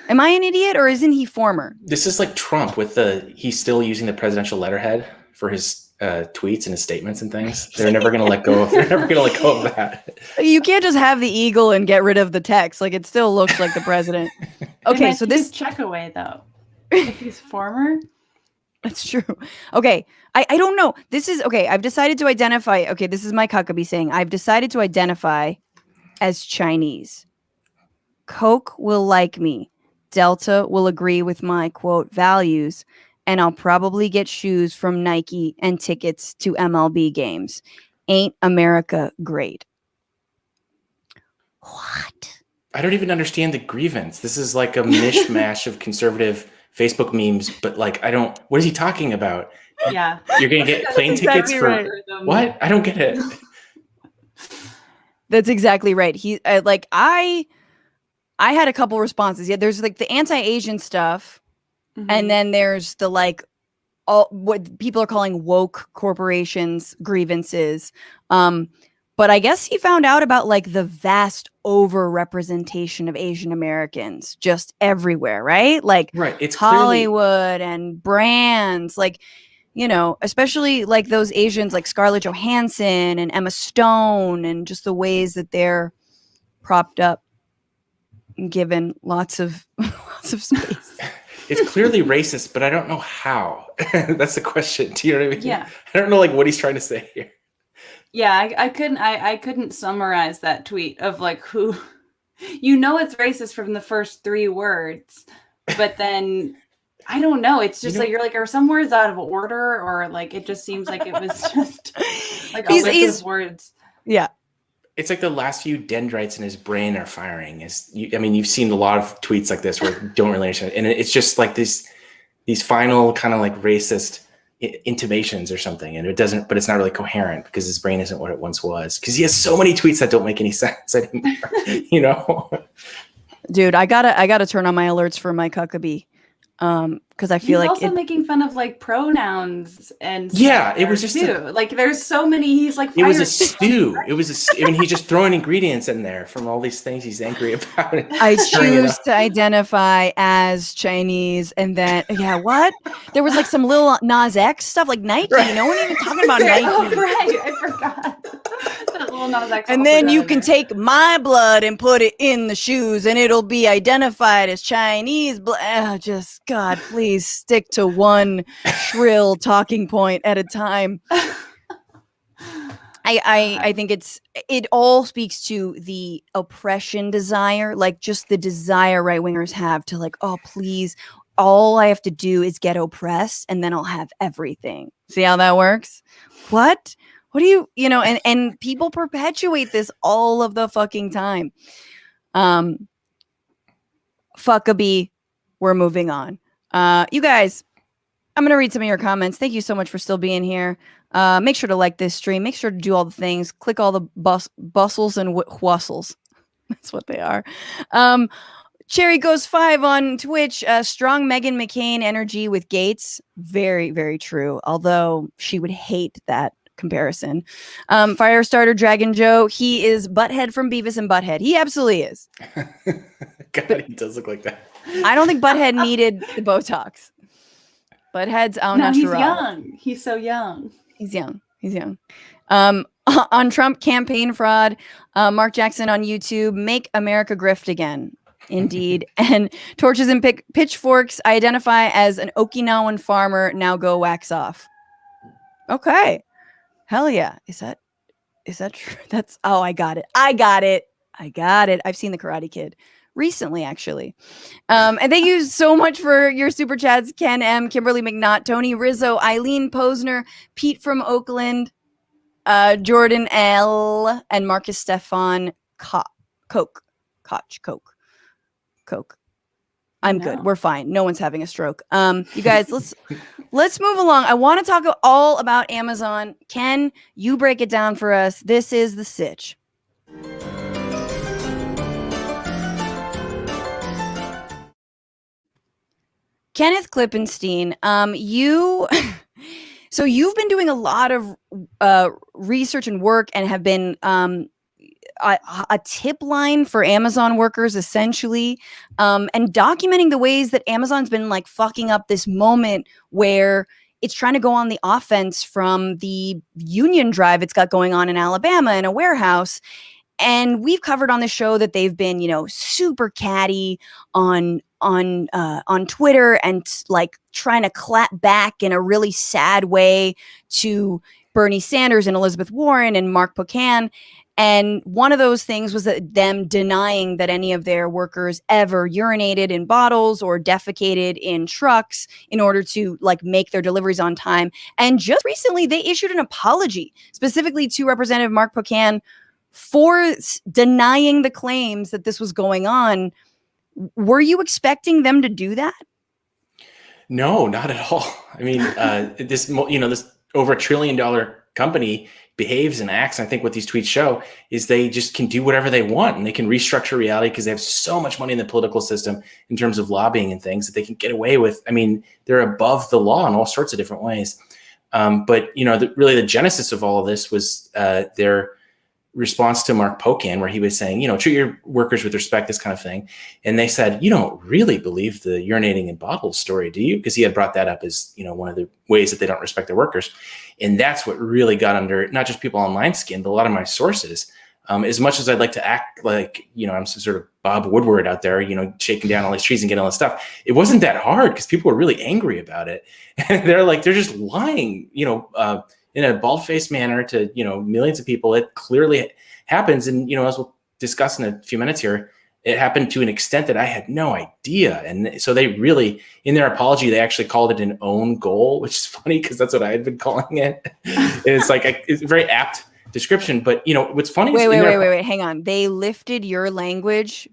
Am I an idiot or isn't he former? This is like Trump with he's still using the presidential letterhead for his tweets and his statements and things. They're never going to let go of. They're never going to let go of that. You can't just have the eagle and get rid of the text. Like, it still looks like the president. Okay, so this check away though. If he's former, that's true. Okay, I don't know. This is okay. I've decided to identify. Okay, this is Mike Huckabee saying I've decided to identify as Chinese. Coke will like me. Delta will agree with my quote values, and I'll probably get shoes from Nike and tickets to MLB games. Ain't America great? What? I don't even understand the grievance. This is like a mishmash of conservative Facebook memes, but like what is he talking about? Yeah. You're going to get plane tickets for right. what? I don't get it. That's exactly right. I had a couple responses. Yeah, there's like the anti-Asian stuff, and then there's the like all what people are calling woke corporations grievances. But I guess he found out about like the vast overrepresentation of Asian Americans just everywhere, right? Like right. It's Hollywood and brands, like, you know, especially like those Asians like Scarlett Johansson and Emma Stone, and just the ways that they're propped up and given lots of space. It's clearly racist, but I don't know how. That's the question. Do you know what I mean? Yeah. I don't know like what he's trying to say here. Yeah, I couldn't summarize that tweet of like who, you know, it's racist from the first 3 words, but then I don't know. It's just like you're like, are some words out of order, or like it just seems like it was just like a list of words. Yeah. It's like the last few dendrites in his brain are firing. You've seen a lot of tweets like this where you don't really understand, and it's just like these final kind of like racist intimations or something, and but it's not really coherent because his brain isn't what it once was. Because he has so many tweets that don't make any sense anymore. You know, dude, I gotta turn on my alerts for Mike Huckabee. Because I feel he's like also making fun of like pronouns and it was just like there's so many. He's like it was a stew. He's just throwing ingredients in there from all these things he's angry about. I choose to identify as Chinese, and then what? There was like some little Nas X stuff, like Nike. Right. No one even talking about Nike. Oh right, I forgot. That little Nas X. And then you can take my blood and put it in the shoes, and it'll be identified as Chinese blood. Just God, please stick to one shrill talking point at a time. I think it all speaks to the oppression desire, like just the desire right wingers have to like, oh please, all I have to do is get oppressed and then I'll have everything. See how that works? What do you know, and people perpetuate this all of the fucking time. Fuckabee, we're moving on. You guys, I'm going to read some of your comments. Thank you so much for still being here. Make sure to like this stream. Make sure to do all the things. Click all the bustles and whustles. That's what they are. Cherry Goes 5 on Twitch. Strong Meghan McCain energy with Gaetz. Very, very true. Although she would hate that comparison. Firestarter Dragon Joe. He is Butthead from Beavis and Butthead. He absolutely is. God, he does look like that. I don't think Butthead needed the Botox. Butthead's au natural. He's young. He's so young. He's young. On Trump campaign fraud, Mark Jackson on YouTube, make America grift again. Indeed. And torches and pitchforks, I identify as an Okinawan farmer, now go wax off. Okay. Hell yeah. Is that true? I got it. I've seen The Karate Kid recently, actually. And thank you so much for your super chats, Ken M, Kimberly McNaught, Tony Rizzo, Eileen Posner, Pete from Oakland, Jordan L, and Marcus Stefan Koch. I'm good. We're fine. No one's having a stroke. You guys, let's move along. I want to talk all about Amazon. Ken, you break it down for us. This is the sitch. Kenneth Klippenstein, so you've been doing a lot of research and work and have been a tip line for Amazon workers, essentially, and documenting the ways that Amazon's been like fucking up this moment where it's trying to go on the offense from the union drive it's got going on in Alabama in a warehouse. And we've covered on the show that they've been, super catty on Twitter and like trying to clap back in a really sad way to Bernie Sanders and Elizabeth Warren and Mark Pocan. And one of those things was that them denying that any of their workers ever urinated in bottles or defecated in trucks in order to like make their deliveries on time. And just recently they issued an apology specifically to Representative Mark Pocan for denying the claims that this was going on. Were you expecting them to do that? No, not at all. I mean, this over $1 trillion company behaves and acts. And I think what these tweets show is they just can do whatever they want, and they can restructure reality because they have so much money in the political system in terms of lobbying and things that they can get away with. I mean, they're above the law in all sorts of different ways. But really the genesis of all of this was their response to Mark Pocan, where he was saying, treat your workers with respect, this kind of thing. And they said, you don't really believe the urinating in bottles story, do you? Because he had brought that up as, one of the ways that they don't respect their workers. And that's what really got under not just people online skin, but a lot of my sources. As much as I'd like to act like, I'm some sort of Bob Woodward out there, shaking down all these trees and getting all this stuff. It wasn't that hard because people were really angry about it. And they're just lying, in a bald-faced manner to, millions of people. It clearly happens. And, as we'll discuss in a few minutes here, it happened to an extent that I had no idea. And so they really, in their apology, they actually called it an own goal, which is funny because that's what I had been calling it. It's it's a very apt description. But, what's funny is... Wait, hang on. They lifted your language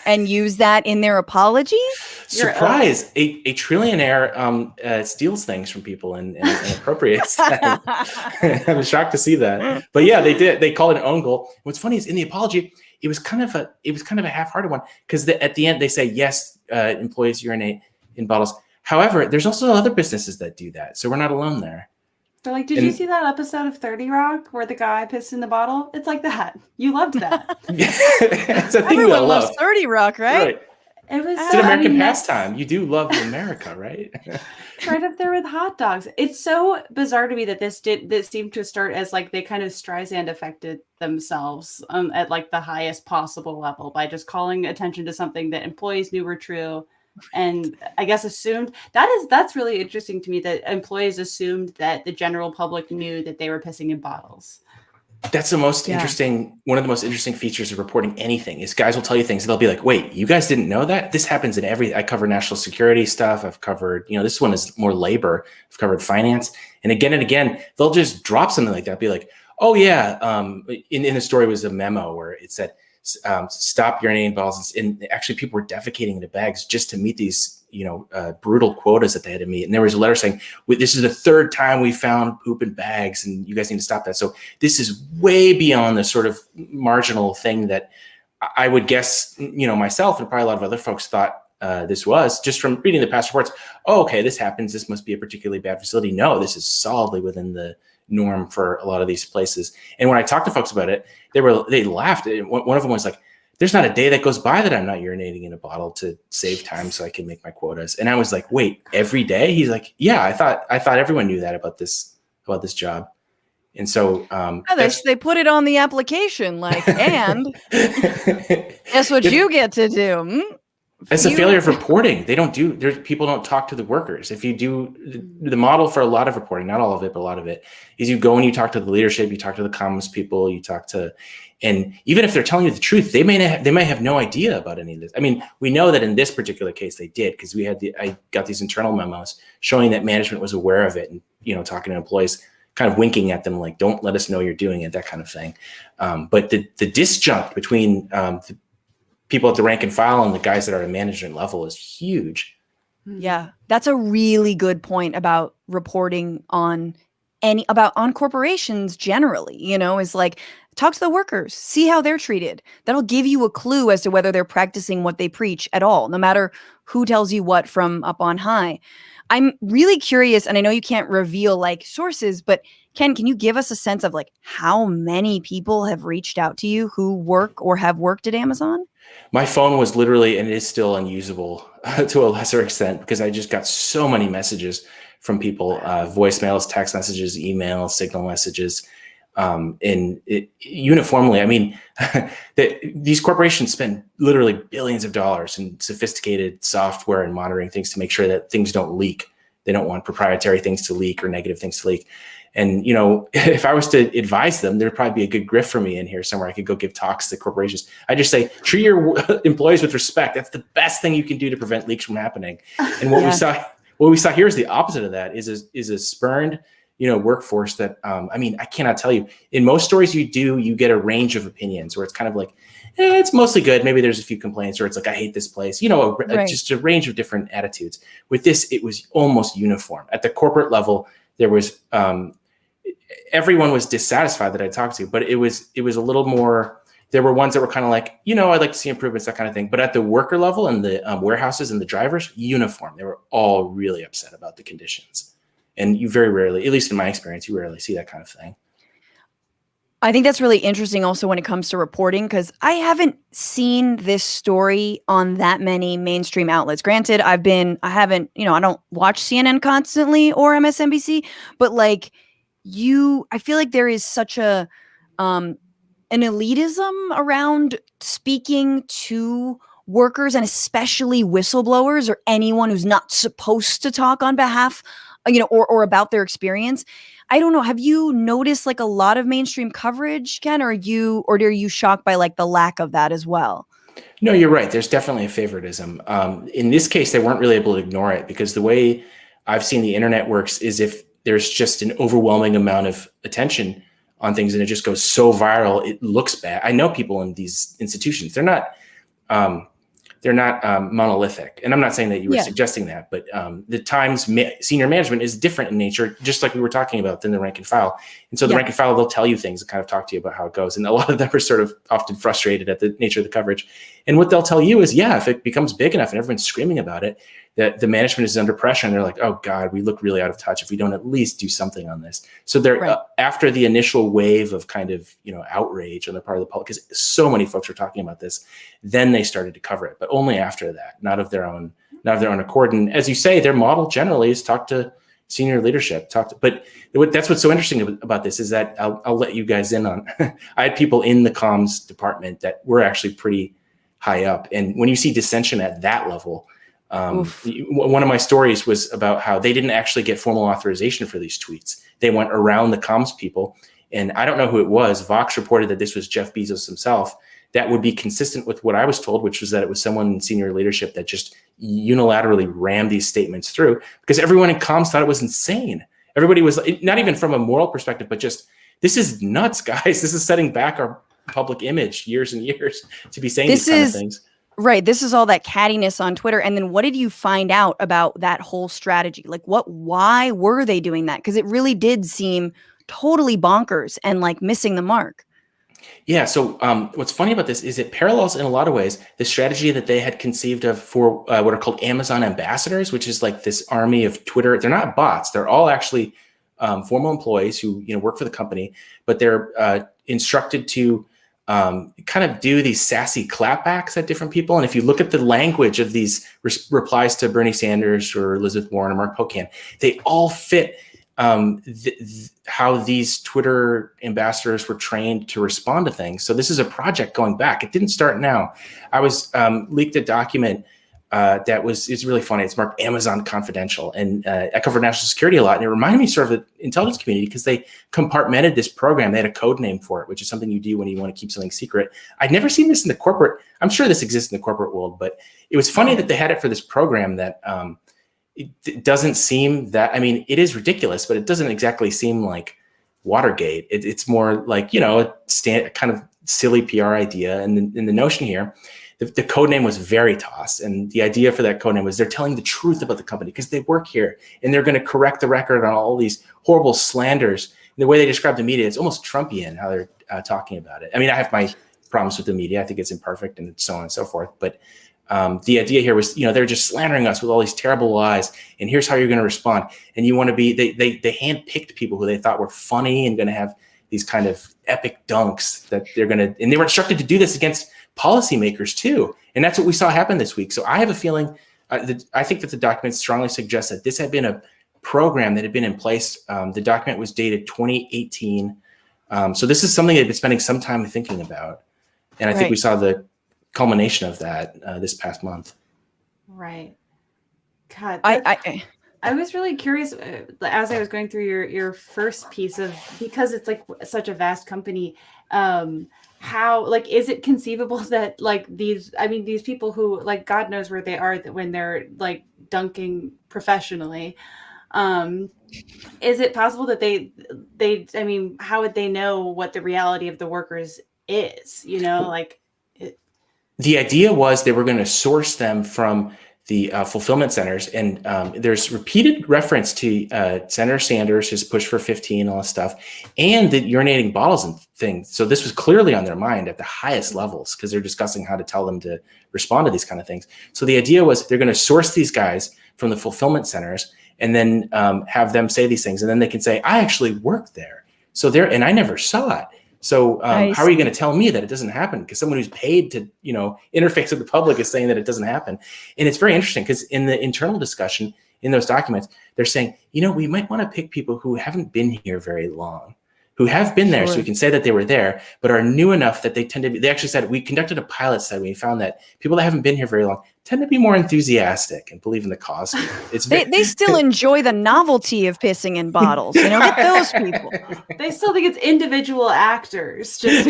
and used that in their apology? Surprise! A trillionaire steals things from people and appropriates them. I was shocked to see that, but yeah, they did. They called it an own goal. What's funny is in the apology, it was kind of a half-hearted one because at the end they say yes, employees urinate in bottles. However, there's also other businesses that do that, so we're not alone there. They're like, did you see that episode of 30 Rock where the guy pissed in the bottle? It's like that. You loved that. It's a thing Everyone we loves love. 30 Rock, right? It was it's an American pastime. You do love America, right? Right up there with hot dogs. It's so bizarre to me that this seemed to start as they kind of Streisand affected themselves at the highest possible level by just calling attention to something that employees knew were true. And I guess assumed that's really interesting to me that employees assumed that the general public knew that they were pissing in bottles. That's the most interesting, one of the most interesting features of reporting anything is guys will tell you things. They'll be like, wait, you guys didn't know that? This happens in I cover national security stuff. I've covered, this one is more labor. I've covered finance. And again, they'll just drop something like that. Be like, oh yeah. In the story was a memo where it said, stop urinating in bottles. And actually people were defecating into bags just to meet these, brutal quotas that they had to meet. And there was a letter saying, this is the third time we found poop in bags and you guys need to stop that. So this is way beyond the sort of marginal thing that I would guess, myself and probably a lot of other folks thought this was just from reading the past reports. Oh, okay, this happens. This must be a particularly bad facility. No, this is solidly within the norm for a lot of these places. And when I talked to folks about it, they laughed. One of them was like, there's not a day that goes by that I'm not urinating in a bottle to save time so I can make my quotas. And I was like, wait, every day? He's like, yeah, I thought everyone knew that about this job. And so they put it on the application, and guess what you get to do? It's a failure of reporting. People don't talk to the workers. If you do the model for a lot of reporting, not all of it, but a lot of it is you go and you talk to the leadership, you talk to the comms people, and even if they're telling you the truth, they may have no idea about any of this. I mean, we know that in this particular case they did because I got these internal memos showing that management was aware of it and, talking to employees, kind of winking at them like, don't let us know you're doing it, that kind of thing. But the disjunct between people at the rank and file and the guys that are at management level is huge. Yeah, that's a really good point about reporting on on corporations generally, is like, talk to the workers, see how they're treated. That'll give you a clue as to whether they're practicing what they preach at all, no matter who tells you what from up on high. I'm really curious, and I know you can't reveal like sources, but Ken, can you give us a sense of like how many people have reached out to you who work or have worked at Amazon? My phone was literally, and it is still unusable to a lesser extent, because I just got so many messages from people, voicemails, text messages, emails, signal messages, and uniformly. I mean, these corporations spend literally billions of dollars in sophisticated software and monitoring things to make sure that things don't leak. They don't want proprietary things to leak or negative things to leak. And, if I was to advise them, there'd probably be a good grift for me in here somewhere. I could go give talks to corporations. I just say, treat your employees with respect. That's the best thing you can do to prevent leaks from happening. And what we saw here is the opposite of that, is a spurned, workforce that, I cannot tell you. In most stories you get a range of opinions where it's kind of like, it's mostly good. Maybe there's a few complaints, or it's like, I hate this place, just a range of different attitudes. With this, it was almost uniform. At the corporate level, there was, everyone was dissatisfied that I talked to, but it was a little more. There were ones that were kind of like, I'd like to see improvements, that kind of thing. But at the worker level and the warehouses and the drivers, uniform. They were all really upset about the conditions. And you very rarely, at least in my experience, you rarely see that kind of thing. I think that's really interesting also when it comes to reporting, because I haven't seen this story on that many mainstream outlets. Granted, I don't watch CNN constantly or MSNBC, but like I feel like there is such an elitism around speaking to workers, and especially whistleblowers or anyone who's not supposed to talk on behalf, or about their experience. I don't know. Have you noticed like a lot of mainstream coverage, Ken, or are you shocked by like the lack of that as well? No, you're right. There's definitely a favoritism. In this case, they weren't really able to ignore it, because the way I've seen the internet works is if there's just an overwhelming amount of attention on things and it just goes so viral, it looks bad. I know people in these institutions, they're not monolithic. And I'm not saying that you were suggesting that, but the Times senior management is different in nature, just like we were talking about, than the rank and file. And so the rank and file, they'll tell you things and kind of talk to you about how it goes. And a lot of them are sort of often frustrated at the nature of the coverage. And what they'll tell you is, if it becomes big enough and everyone's screaming about it, that the management is under pressure and they're like, oh God, we look really out of touch if we don't at least do something on this. So they're after the initial wave of kind of, outrage on the part of the public, because so many folks were talking about this, then they started to cover it, but only after that, not of their own accord. And as you say, their model generally is talk to senior leadership, but that's what's so interesting about this is that I'll let you guys in on. I had people in the comms department that were actually pretty high up. And when you see dissension at that level, one of my stories was about how they didn't actually get formal authorization for these tweets. They went around the comms people, and I don't know who it was. Vox reported that this was Jeff Bezos himself. That would be consistent with what I was told, which was that it was someone in senior leadership that just unilaterally rammed these statements through, because everyone in comms thought it was insane. Everybody was not even from a moral perspective, but just, this is nuts, guys. This is setting back our public image years and years to be saying these kind of things. Right. This is all that cattiness on Twitter. And then what did you find out about that whole strategy? Like why were they doing that? Because it really did seem totally bonkers and like missing the mark. Yeah. So what's funny about this is it parallels in a lot of ways the strategy that they had conceived of for what are called Amazon ambassadors, which is like this army of Twitter. They're not bots. They're all actually formal employees who work for the company, but they're instructed to kind of do these sassy clapbacks at different people. And if you look at the language of these replies to Bernie Sanders or Elizabeth Warren or Mark Pocan, they all fit how these Twitter ambassadors were trained to respond to things. So this is a project going back. It didn't start now. I was leaked a document it's really funny. It's marked Amazon Confidential, and I cover national security a lot. And it reminded me sort of the intelligence community, because they compartmented this program. They had a code name for it, which is something you do when you want to keep something secret. I'd never seen this in the corporate. I'm sure this exists in the corporate world, but it was funny that they had it for this program that it doesn't seem that, it is ridiculous, but it doesn't exactly seem like Watergate. It's more like, a kind of silly PR idea. And the notion here the code name was Veritas. And the idea for that code name was they're telling the truth about the company because they work here and they're going to correct the record on all these horrible slanders. And the way they describe the media, it's almost Trumpian how they're talking about it. I mean, I have my problems with the media. I think it's imperfect and so on and so forth. But the idea here was, they're just slandering us with all these terrible lies. And here's how you're going to respond. And you want to be, they handpicked people who they thought were funny and going to have these kind of epic dunks that they're going to, and they were instructed to do this against policymakers too. And that's what we saw happen this week. So I have a feeling, I think that the document strongly suggests that this had been a program that had been in place. The document was dated 2018. So this is something they've been spending some time thinking about. And I think we saw the culmination of that this past month. Right. God, I was really curious as I was going through your first piece of, because it's like such a vast company, how, like, is it conceivable that like these people who, like, God knows where they are when they're like dunking professionally, is it possible that they how would they know what the reality of the workers is, The idea was they were going to source them from the fulfillment centers. And there's repeated reference to Senator Sanders, his push for 15, all this stuff, and the urinating bottles and things. So this was clearly on their mind at the highest levels because they're discussing how to tell them to respond to these kind of things. So the idea was they're going to source these guys from the fulfillment centers and then have them say these things. And then they can say, I actually worked there. So and I never saw it. So how are you going to tell me that it doesn't happen? Because someone who's paid to, interface with the public is saying that it doesn't happen. And it's very interesting because in the internal discussion in those documents, they're saying, we might want to pick people who haven't been here very long, who have been there, so we can say that they were there, but are new enough that they tend to be, they actually said, we conducted a pilot study. We found that people that haven't been here very long tend to be more enthusiastic and believe in the cause. It's they still enjoy the novelty of pissing in bottles. Get those people. They still think it's individual actors just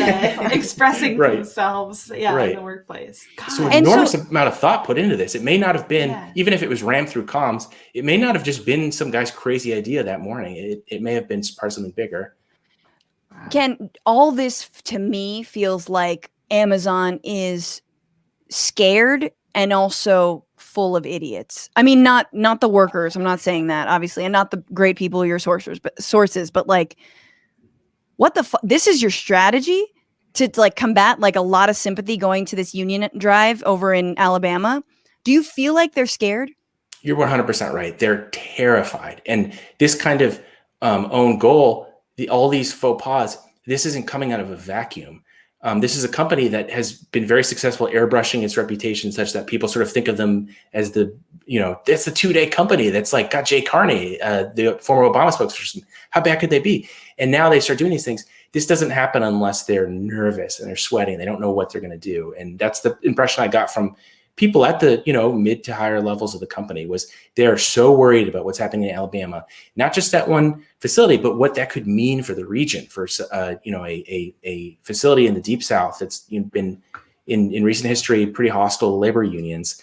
expressing themselves in the workplace. God. So an enormous amount of thought put into this. It may not have been, even if it was rammed through comms, it may not have just been some guy's crazy idea that morning. It may have been part of something bigger. Ken, all this to me feels like Amazon is scared and also full of idiots. I mean, not the workers. I'm not saying that, obviously, and not the great people, your sources, but like, what the fuck? This is your strategy to like combat like a lot of sympathy going to this union drive over in Alabama. Do you feel like they're scared? You're 100% right. They're terrified. And this kind of own goal, all these faux pas, this isn't coming out of a vacuum. This is a company that has been very successful airbrushing its reputation such that people sort of think of them as it's the 2-day company that's like got Jay Carney, the former Obama spokesperson. How bad could they be? And now they start doing these things. This doesn't happen unless they're nervous and they're sweating. They don't know what they're going to do. And that's the impression I got from people at the mid to higher levels of the company, was they are so worried about what's happening in Alabama, not just that one facility, but what that could mean for the region, for a facility in the Deep South that's been in recent history pretty hostile labor unions.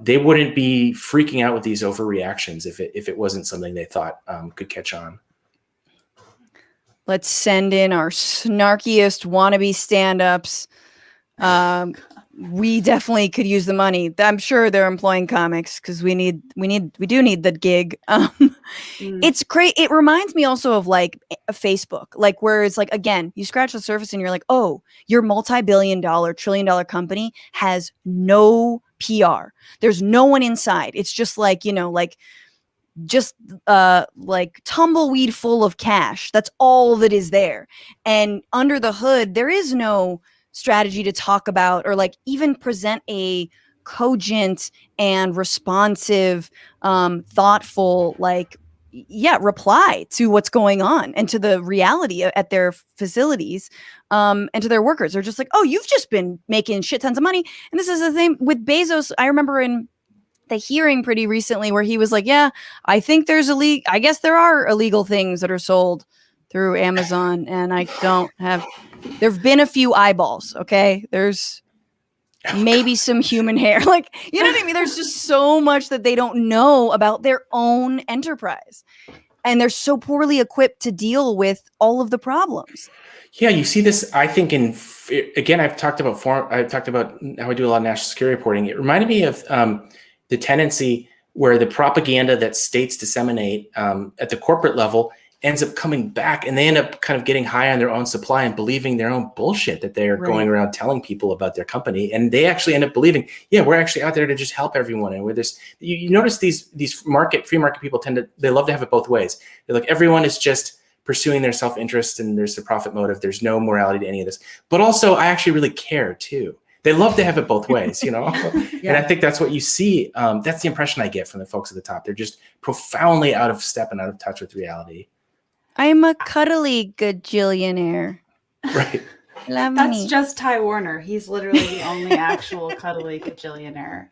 They wouldn't be freaking out with these overreactions if it wasn't something they thought could catch on. Let's send in our snarkiest wannabe stand-ups. We definitely could use the money. I'm sure they're employing comics because we do need the gig. It's great. It reminds me also of like a Facebook, like where it's like, again, you scratch the surface and you're like, oh, your multi-billion-dollar, trillion-dollar company has no PR. There's no one inside. It's just like, like tumbleweed full of cash. That's all that is there. And under the hood, there is no strategy to talk about or like even present a cogent and responsive, thoughtful, reply to what's going on and to the reality at their facilities, and to their workers. They're just like, oh, you've just been making shit tons of money. And this is the thing with Bezos. I remember in the hearing pretty recently where he was like, yeah, I think I guess there are illegal things that are sold through Amazon, and there've been a few eyeballs. Okay. There's maybe some human hair. Like, you know what I mean? There's just so much that they don't know about their own enterprise. and they're so poorly equipped to deal with all of the problems. Yeah, you see this, I think, again, I've talked about how I do a lot of national security reporting. It reminded me of the tendency where the propaganda that states disseminate at the corporate level ends up coming back, and they end up kind of getting high on their own supply and believing their own bullshit that they are going around telling people about their company. And they actually end up believing, yeah, we're actually out there to just help everyone. And with this, you notice these free market people they love to have it both ways. They're like, everyone is just pursuing their self-interest and there's the profit motive. There's no morality to any of this. But also, I actually really care too. They love to have it both ways, And I think that's what you see. That's the impression I get from the folks at the top. They're just profoundly out of step and out of touch with reality. I'm a cuddly gajillionaire. Right. Love That's me. just Ty Warner. He's literally the only actual cuddly gajillionaire.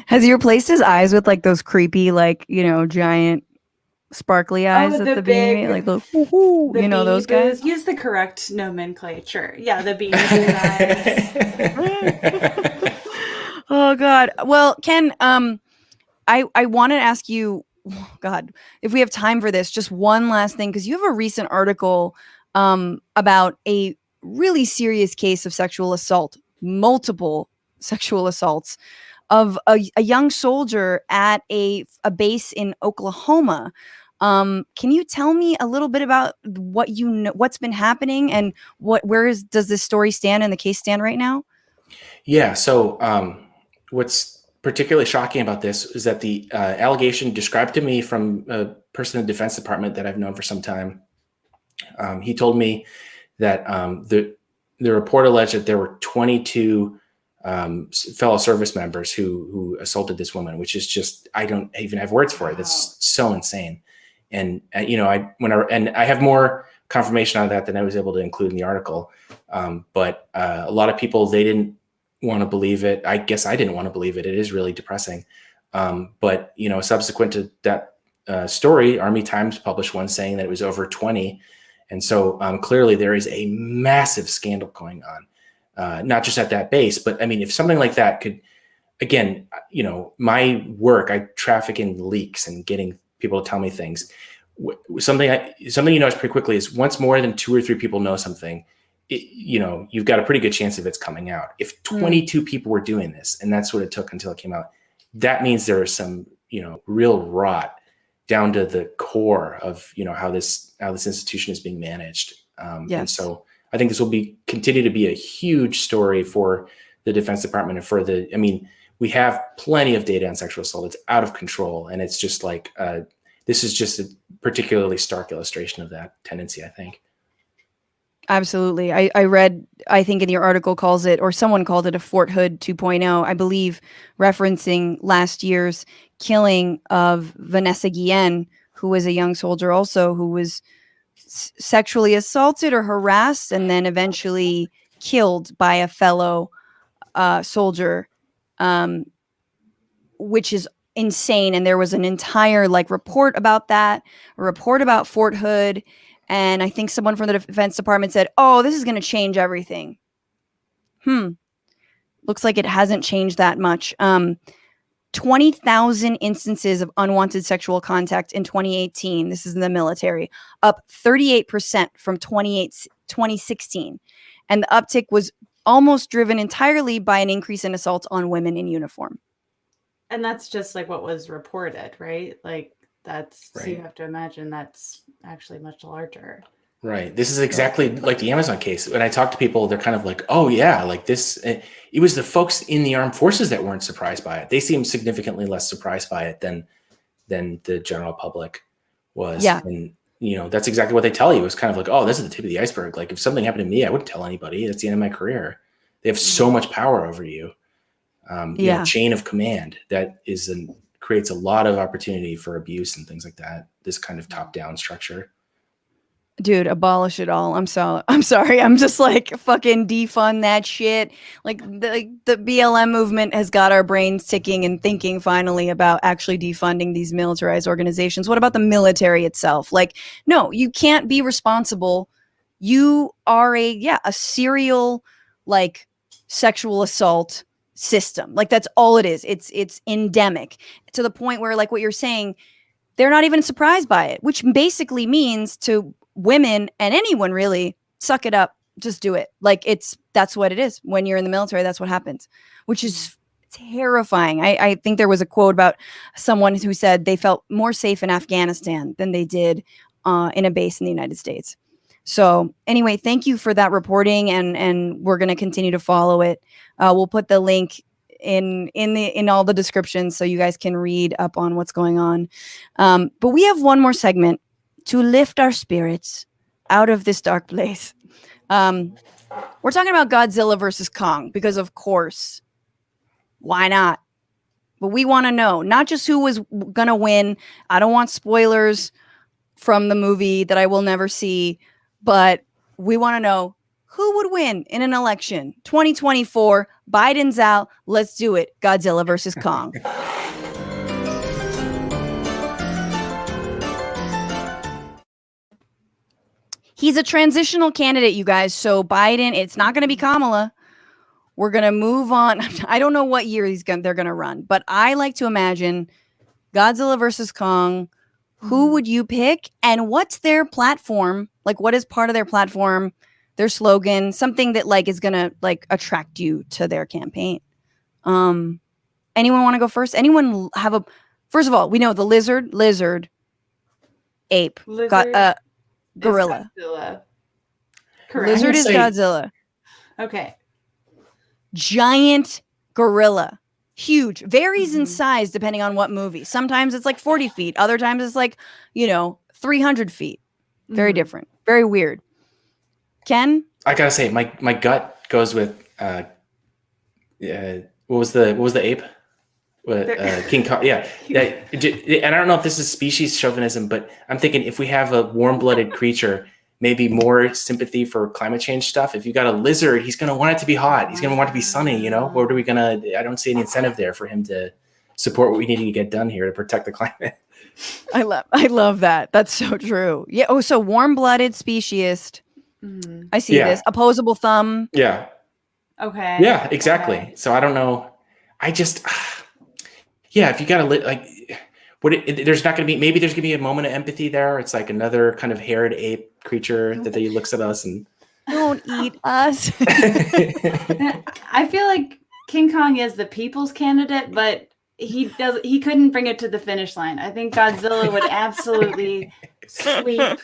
Has he replaced his eyes with like those creepy, like, giant sparkly eyes at the beginning? Like the those guys? Use the correct nomenclature. Yeah, the beanie eyes. Oh, God. Well, Ken, I wanted to ask you, God, if we have time for this, just one last thing, because you have a recent article about a really serious case of sexual assault, multiple sexual assaults of a young soldier at a base in Oklahoma. Can you tell me a little bit about what what's been happening, and does this story stand and the case stand right now? Yeah. So what's particularly shocking about this is that the allegation described to me from a person in the Defense Department that I've known for some time. He told me that the report alleged that there were 22 fellow service members who assaulted this woman, which is just, I don't even have words for it. That's so insane. And I have more confirmation on that than I was able to include in the article. But a lot of people, they didn't want to believe it. I guess I didn't want to believe it. It is really depressing. But subsequent to that story, Army Times published one saying that it was over 20. And so clearly there is a massive scandal going on, not just at that base, but I mean, if something like that could, again, my work, I traffic in leaks and getting people to tell me things. Something you notice pretty quickly is once more than 2 or 3 people know something, you've got a pretty good chance of it's coming out. If 22 people were doing this, and that's what it took until it came out, that means there is some, real rot down to the core of, how this institution is being managed. Yes. And so I think this will continue to be a huge story for the Defense Department and we have plenty of data on sexual assault. It's out of control. And it's just like, this is just a particularly stark illustration of that tendency, I think. Absolutely. I read, I think in your article someone called it a Fort Hood 2.0, I believe, referencing last year's killing of Vanessa Guillen, who was a young soldier also, who was sexually assaulted or harassed and then eventually killed by a fellow soldier, which is insane. And there was an entire report about that, a report about Fort Hood. And I think someone from the Defense Department said, oh, this is going to change everything. Looks like it hasn't changed that much. 20,000 instances of unwanted sexual contact in 2018. This is in the military, up 38% from 2016. And the uptick was almost driven entirely by an increase in assaults on women in uniform. And that's just what was reported, right? That's right. So you have to imagine that's actually much larger. Right. This is exactly like the Amazon case. When I talk to people, they're kind of like, oh yeah, this, it was the folks in the armed forces that weren't surprised by it. They seemed significantly less surprised by it than the general public was. Yeah. And, that's exactly what they tell you. It's kind of like, oh, this is the tip of the iceberg. Like if something happened to me, I wouldn't tell anybody. That's the end of my career. They have so much power over you. Chain of command that creates a lot of opportunity for abuse and things like that. This kind of top-down structure. Dude, abolish it all. I'm sorry. I'm just fucking defund that shit. The BLM movement has got our brains ticking and thinking finally about actually defunding these militarized organizations. What about the military itself? No, you can't be responsible. You are a serial sexual assault system. That's all it is. It's endemic to the point where what you're saying, they're not even surprised by it, which basically means to women and anyone really, suck it up, just do it. Like that's what it is. When you're in the military, that's what happens, which is terrifying. I think there was a quote about someone who said they felt more safe in Afghanistan than they did in a base in the United States. So anyway, thank you for that reporting, and we're going to continue to follow it. We'll put the link in all the descriptions so you guys can read up on what's going on. But we have one more segment to lift our spirits out of this dark place. We're talking about Godzilla versus Kong because, of course, why not? But we want to know not just who was going to win. I don't want spoilers from the movie that I will never see, but we want to know who would win in an election. 2024, Biden's out. Let's do it. Godzilla versus Kong. He's a transitional candidate, you guys. So Biden, it's not going to be Kamala. We're going to move on. I don't know what year they're going to run, but I like to imagine Godzilla versus Kong. Who would you pick? And what's their platform? Like, what is part of their platform, their slogan, something that like is going to like attract you to their campaign? Anyone want to go first? Anyone have first of all, we know the lizard, ape, gorilla. Godzilla. Correct. Lizard is Godzilla. Okay. Giant gorilla. Huge. Varies in size depending on what movie. Sometimes it's like 40 feet. Other times it's like, 300 feet. Very different. Very weird. Ken? I gotta say, my gut goes with what was the ape? King Kong. Yeah. And I don't know if this is species chauvinism, but I'm thinking if we have a warm-blooded creature, maybe more sympathy for climate change stuff. If you got a lizard, he's going to want it to be hot. He's going to want it to be sunny, What are we going to, I don't see any incentive there for him to support what we need to get done here to protect the climate. I love that. That's so true. Yeah. Oh, so warm-blooded speciesist. I see this. Opposable thumb. Yeah. Okay. Yeah, exactly. Okay. So I don't know. I just, if you got to there's not going to be, maybe there's going to be a moment of empathy there. It's like another kind of haired ape creature that he looks at us and don't eat us. I feel like King Kong is the people's candidate, but he couldn't bring it to the finish line. I think Godzilla would absolutely sweep.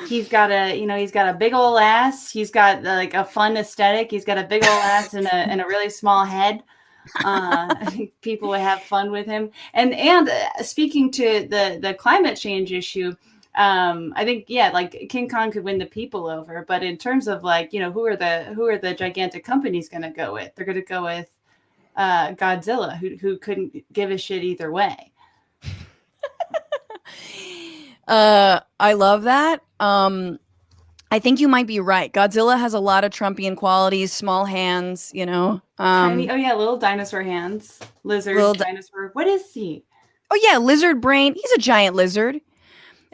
He's got a big old ass. He's got like a fun aesthetic. He's got a big old ass and a really small head. I think people would have fun with him. And speaking to the climate change issue, I think like King Kong could win the people over, but in terms of like who are the gigantic companies going to go with? They're going to go with Godzilla, who couldn't give a shit either way. I love that. I think you might be right. Godzilla has a lot of Trumpian qualities, small hands, Tiny, little dinosaur hands. Lizard, dinosaur. What is he? Oh yeah, lizard brain. He's a giant lizard.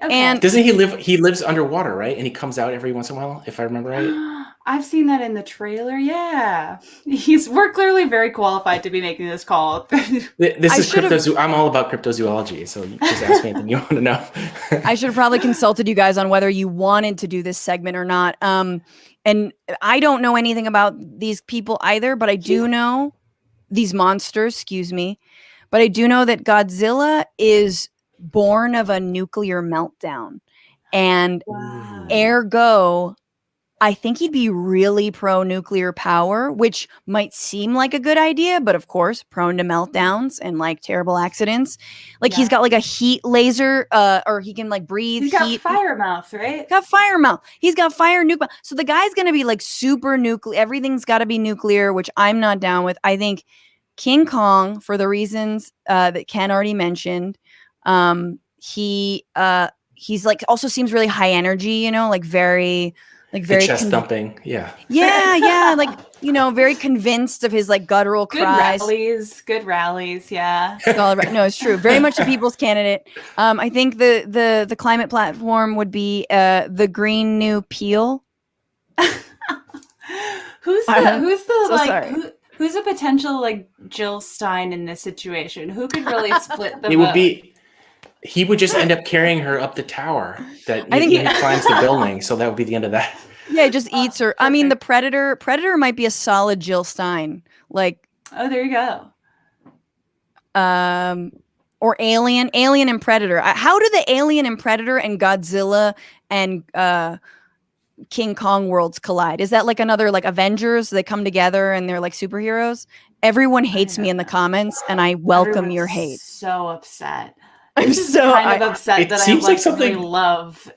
Okay. And doesn't he live? He lives underwater, right? And he comes out every once in a while, if I remember right. I've seen that in the trailer. Yeah, we're clearly very qualified to be making this call. This is crypto. I'm all about cryptozoology, so you just ask me anything you want to know. I should have probably consulted you guys on whether you wanted to do this segment or not. And I don't know anything about these people either, but I do know these monsters. Excuse me, but I do know that Godzilla is born of a nuclear meltdown, and ergo, I think he'd be really pro-nuclear power, which might seem like a good idea, but of course, prone to meltdowns and like terrible accidents. Like he's got like a heat laser, or he can like breathe heat. He's got fire mouth, right? Got fire mouth. He's got fire nuclear. So the guy's gonna be like super nuclear. Everything's got to be nuclear, which I'm not down with. I think King Kong, for the reasons that Ken already mentioned, he's like also seems really high energy. Like very. Like very chest thumping, yeah, like very convinced of his like guttural cries. Good rallies, yeah. No, it's true. Very much a people's candidate. I think the climate platform would be the Green New Peel. Who's a potential like Jill Stein in this situation? Who could really split the vote? He would just end up carrying her up the tower that I think he climbs the building. So that would be the end of that. Yeah, it just eats her. I mean, the Predator might be a solid Jill Stein. Like, Oh, there you go. or Alien and Predator. How do the Alien and Predator and Godzilla and King Kong worlds collide? Is that like another like Avengers? They come together and they're like superheroes. Everyone hates me in the comments, and I welcome your hate. So upset. I'm This is so kind of upset it that I seems like like something- really love.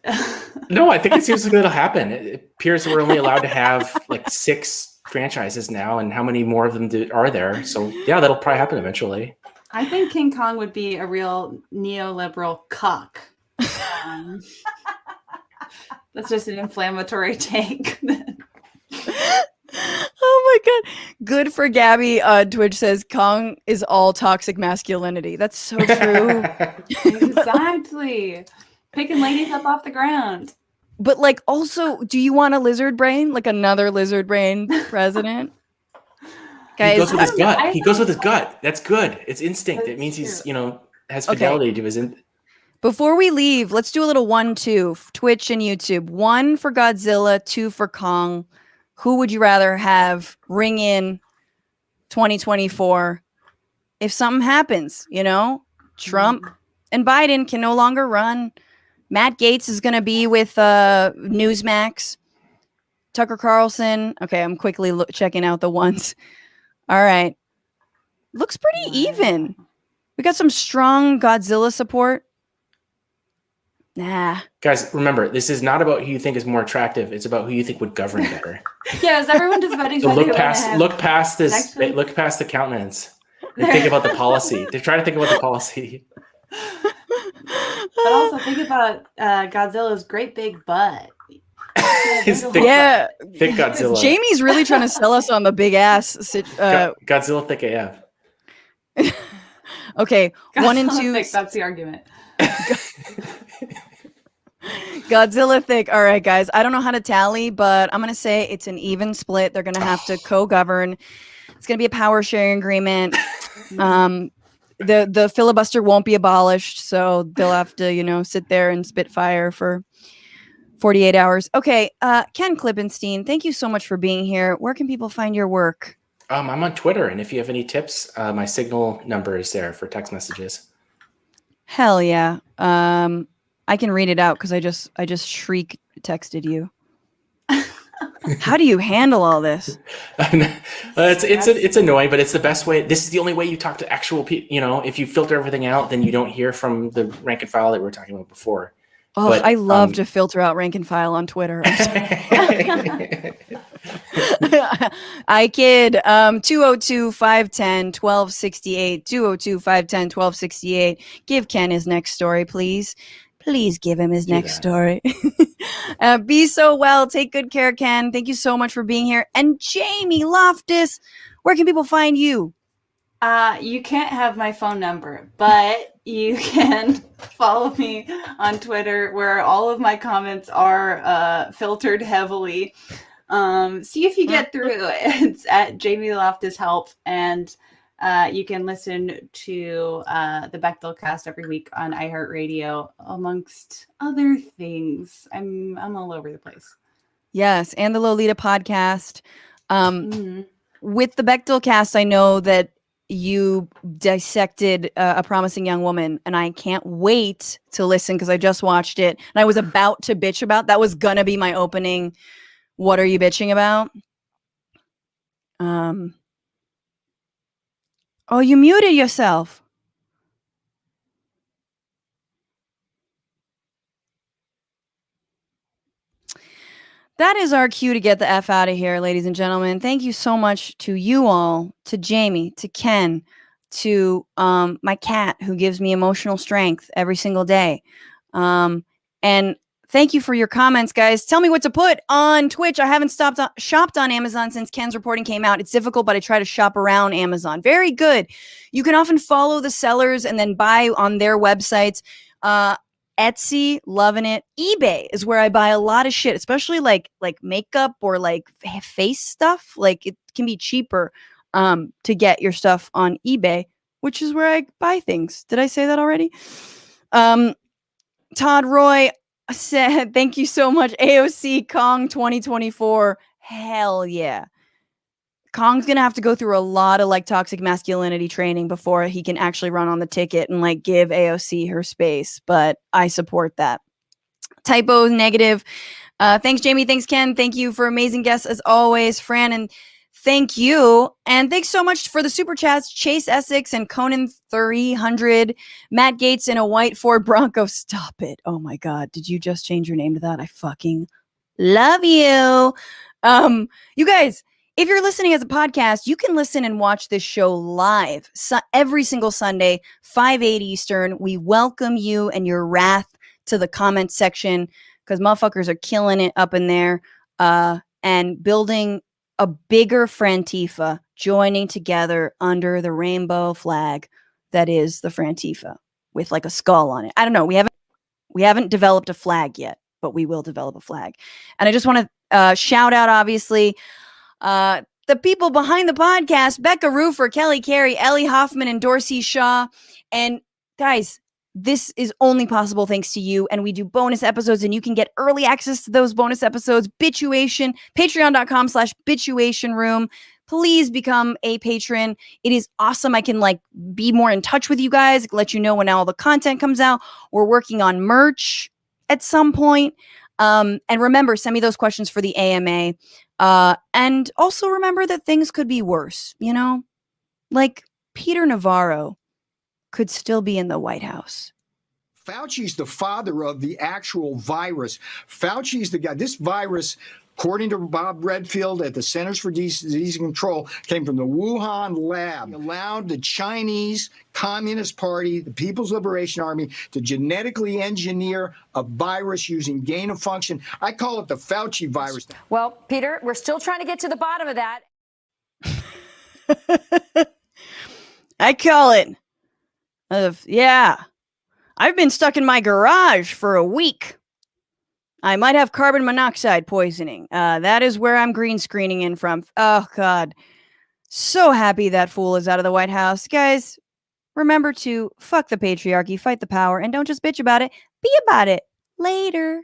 No, I think it seems like it'll happen. It appears we're only allowed to have like 6 franchises now, and how many more of them are there? So yeah, that'll probably happen eventually. I think King Kong would be a real neoliberal cuck. That's just an inflammatory take. Oh my god. Good for Gabby on Twitch says Kong is all toxic masculinity. That's so true. Exactly. Picking ladies up off the ground. But like also, do you want a lizard brain? Like another lizard brain president? He goes Guys, with his gut. I He goes with his gut. That's good. It's instinct. It means he's, has fidelity to his. before we leave, let's do a little 1-2, Twitch and YouTube. 1 for Godzilla, 2 for Kong. Who would you rather have ring in 2024 if something happens? Trump and Biden can no longer run. Matt Gaetz is going to be with Newsmax. Tucker Carlson. Okay, I'm quickly checking out the ones. All right. Looks pretty even. We got some strong Godzilla support. Nah. Guys, remember, this is not about who you think is more attractive. It's about who you think would govern better. Yeah, is everyone just voting? So look past this. Look past the countenance. And think about the policy. They're trying to think about the policy. But also think about Godzilla's great big butt. His thick, Yeah. thick Godzilla. Jamie's really trying to sell us on the big ass. Godzilla thick AF. Okay, 1 and 2. Thick, that's the argument. Godzilla thick. All right, guys. I don't know how to tally, but I'm going to say it's an even split. They're going to have to co-govern. It's going to be a power sharing agreement. The filibuster won't be abolished, so they'll have to, sit there and spit fire for 48 hours. Okay, Ken Klippenstein, thank you so much for being here. Where can people find your work? I'm on Twitter, and if you have any tips, my Signal number is there for text messages. Hell yeah. I can read it out because I just shriek texted you. How do you handle all this? It's annoying, but it's the best way. This is the only way you talk to actual people. If you filter everything out, then you don't hear from the rank and file that we were talking about before. Oh, But, I love to filter out rank and file on Twitter. I kid. 202-510-1268. 202-510-1268. Give Ken his next story, please. Please give him his next story. Be so well. Take good care, Ken. Thank you so much for being here. And Jamie Loftus, where can people find you? You can't have my phone number, but you can follow me on Twitter, where all of my comments are filtered heavily. See if you get through it. It's at Jamie Loftus Help, and you can listen to the Bechdel Cast every week on iHeartRadio, amongst other things. I'm all over the place. Yes, and the Lolita podcast. With the Bechdel Cast, I know that you dissected A Promising Young Woman, and I can't wait to listen because I just watched it, and I was about to bitch about. That was gonna be my opening. What are you bitching about? Oh, you muted yourself. That is our cue to get the F out of here, ladies and gentlemen. Thank you so much to you all, to Jamie, to Ken, to my cat who gives me emotional strength every single day. And thank you for your comments, guys. Tell me what to put on Twitch. I haven't shopped on Amazon since Ken's reporting came out. It's difficult, but I try to shop around Amazon. Very good. You can often follow the sellers and then buy on their websites. Etsy, loving it. eBay is where I buy a lot of shit, especially like makeup or like face stuff. Like it can be cheaper to get your stuff on eBay, which is where I buy things. Did I say that already? Todd Roy said, thank you so much. AOC Kong 2024. Hell yeah. Kong's going to have to go through a lot of like toxic masculinity training before he can actually run on the ticket and like give AOC her space. But I support that. Typo negative. Thanks, Jamie. Thanks, Ken. Thank you for amazing guests as always. Fran, and thank you. And thanks so much for the super chats. Chase Essex and Conan 300. Matt Gaetz in a white Ford Bronco. Stop it. Oh my God. Did you just change your name to that? I fucking love you. You guys, if you're listening as a podcast, you can listen and watch this show live every single Sunday, 5/8 Eastern. We welcome you and your wrath to the comment section because motherfuckers are killing it up in there and building a bigger Frantifa, joining together under the rainbow flag that is the Frantifa with like a skull on it. I don't know. We haven't developed a flag yet, but we will develop a flag. And I just want to shout out, obviously, the people behind the podcast, Becca Rufer, Kelly Carey, Ellie Hoffman, and Dorsey Shaw. And guys, this is only possible thanks to you. And we do bonus episodes and you can get early access to those bonus episodes. Bitchuation, patreon.com/bitchuation room. Please become a patron. It is awesome. I can like be more in touch with you guys, let you know when all the content comes out. We're working on merch at some point. And remember, send me those questions for the AMA. And also remember that things could be worse, you know? Like Peter Navarro could still be in the White House. Fauci's the father of the actual virus. Fauci's the guy. This virus, according to Bob Redfield at the Centers for Disease Control, came from the Wuhan lab. He allowed the Chinese Communist Party, the People's Liberation Army, to genetically engineer a virus using gain of function. I call it the Fauci virus. Well, Peter, we're still trying to get to the bottom of that. I call it. Yeah. I've been stuck in my garage for a week. I might have carbon monoxide poisoning. That is where I'm green screening in from. Oh, God. So happy that fool is out of the White House. Guys, remember to fuck the patriarchy, fight the power, and don't just bitch about it. Be about it. Later.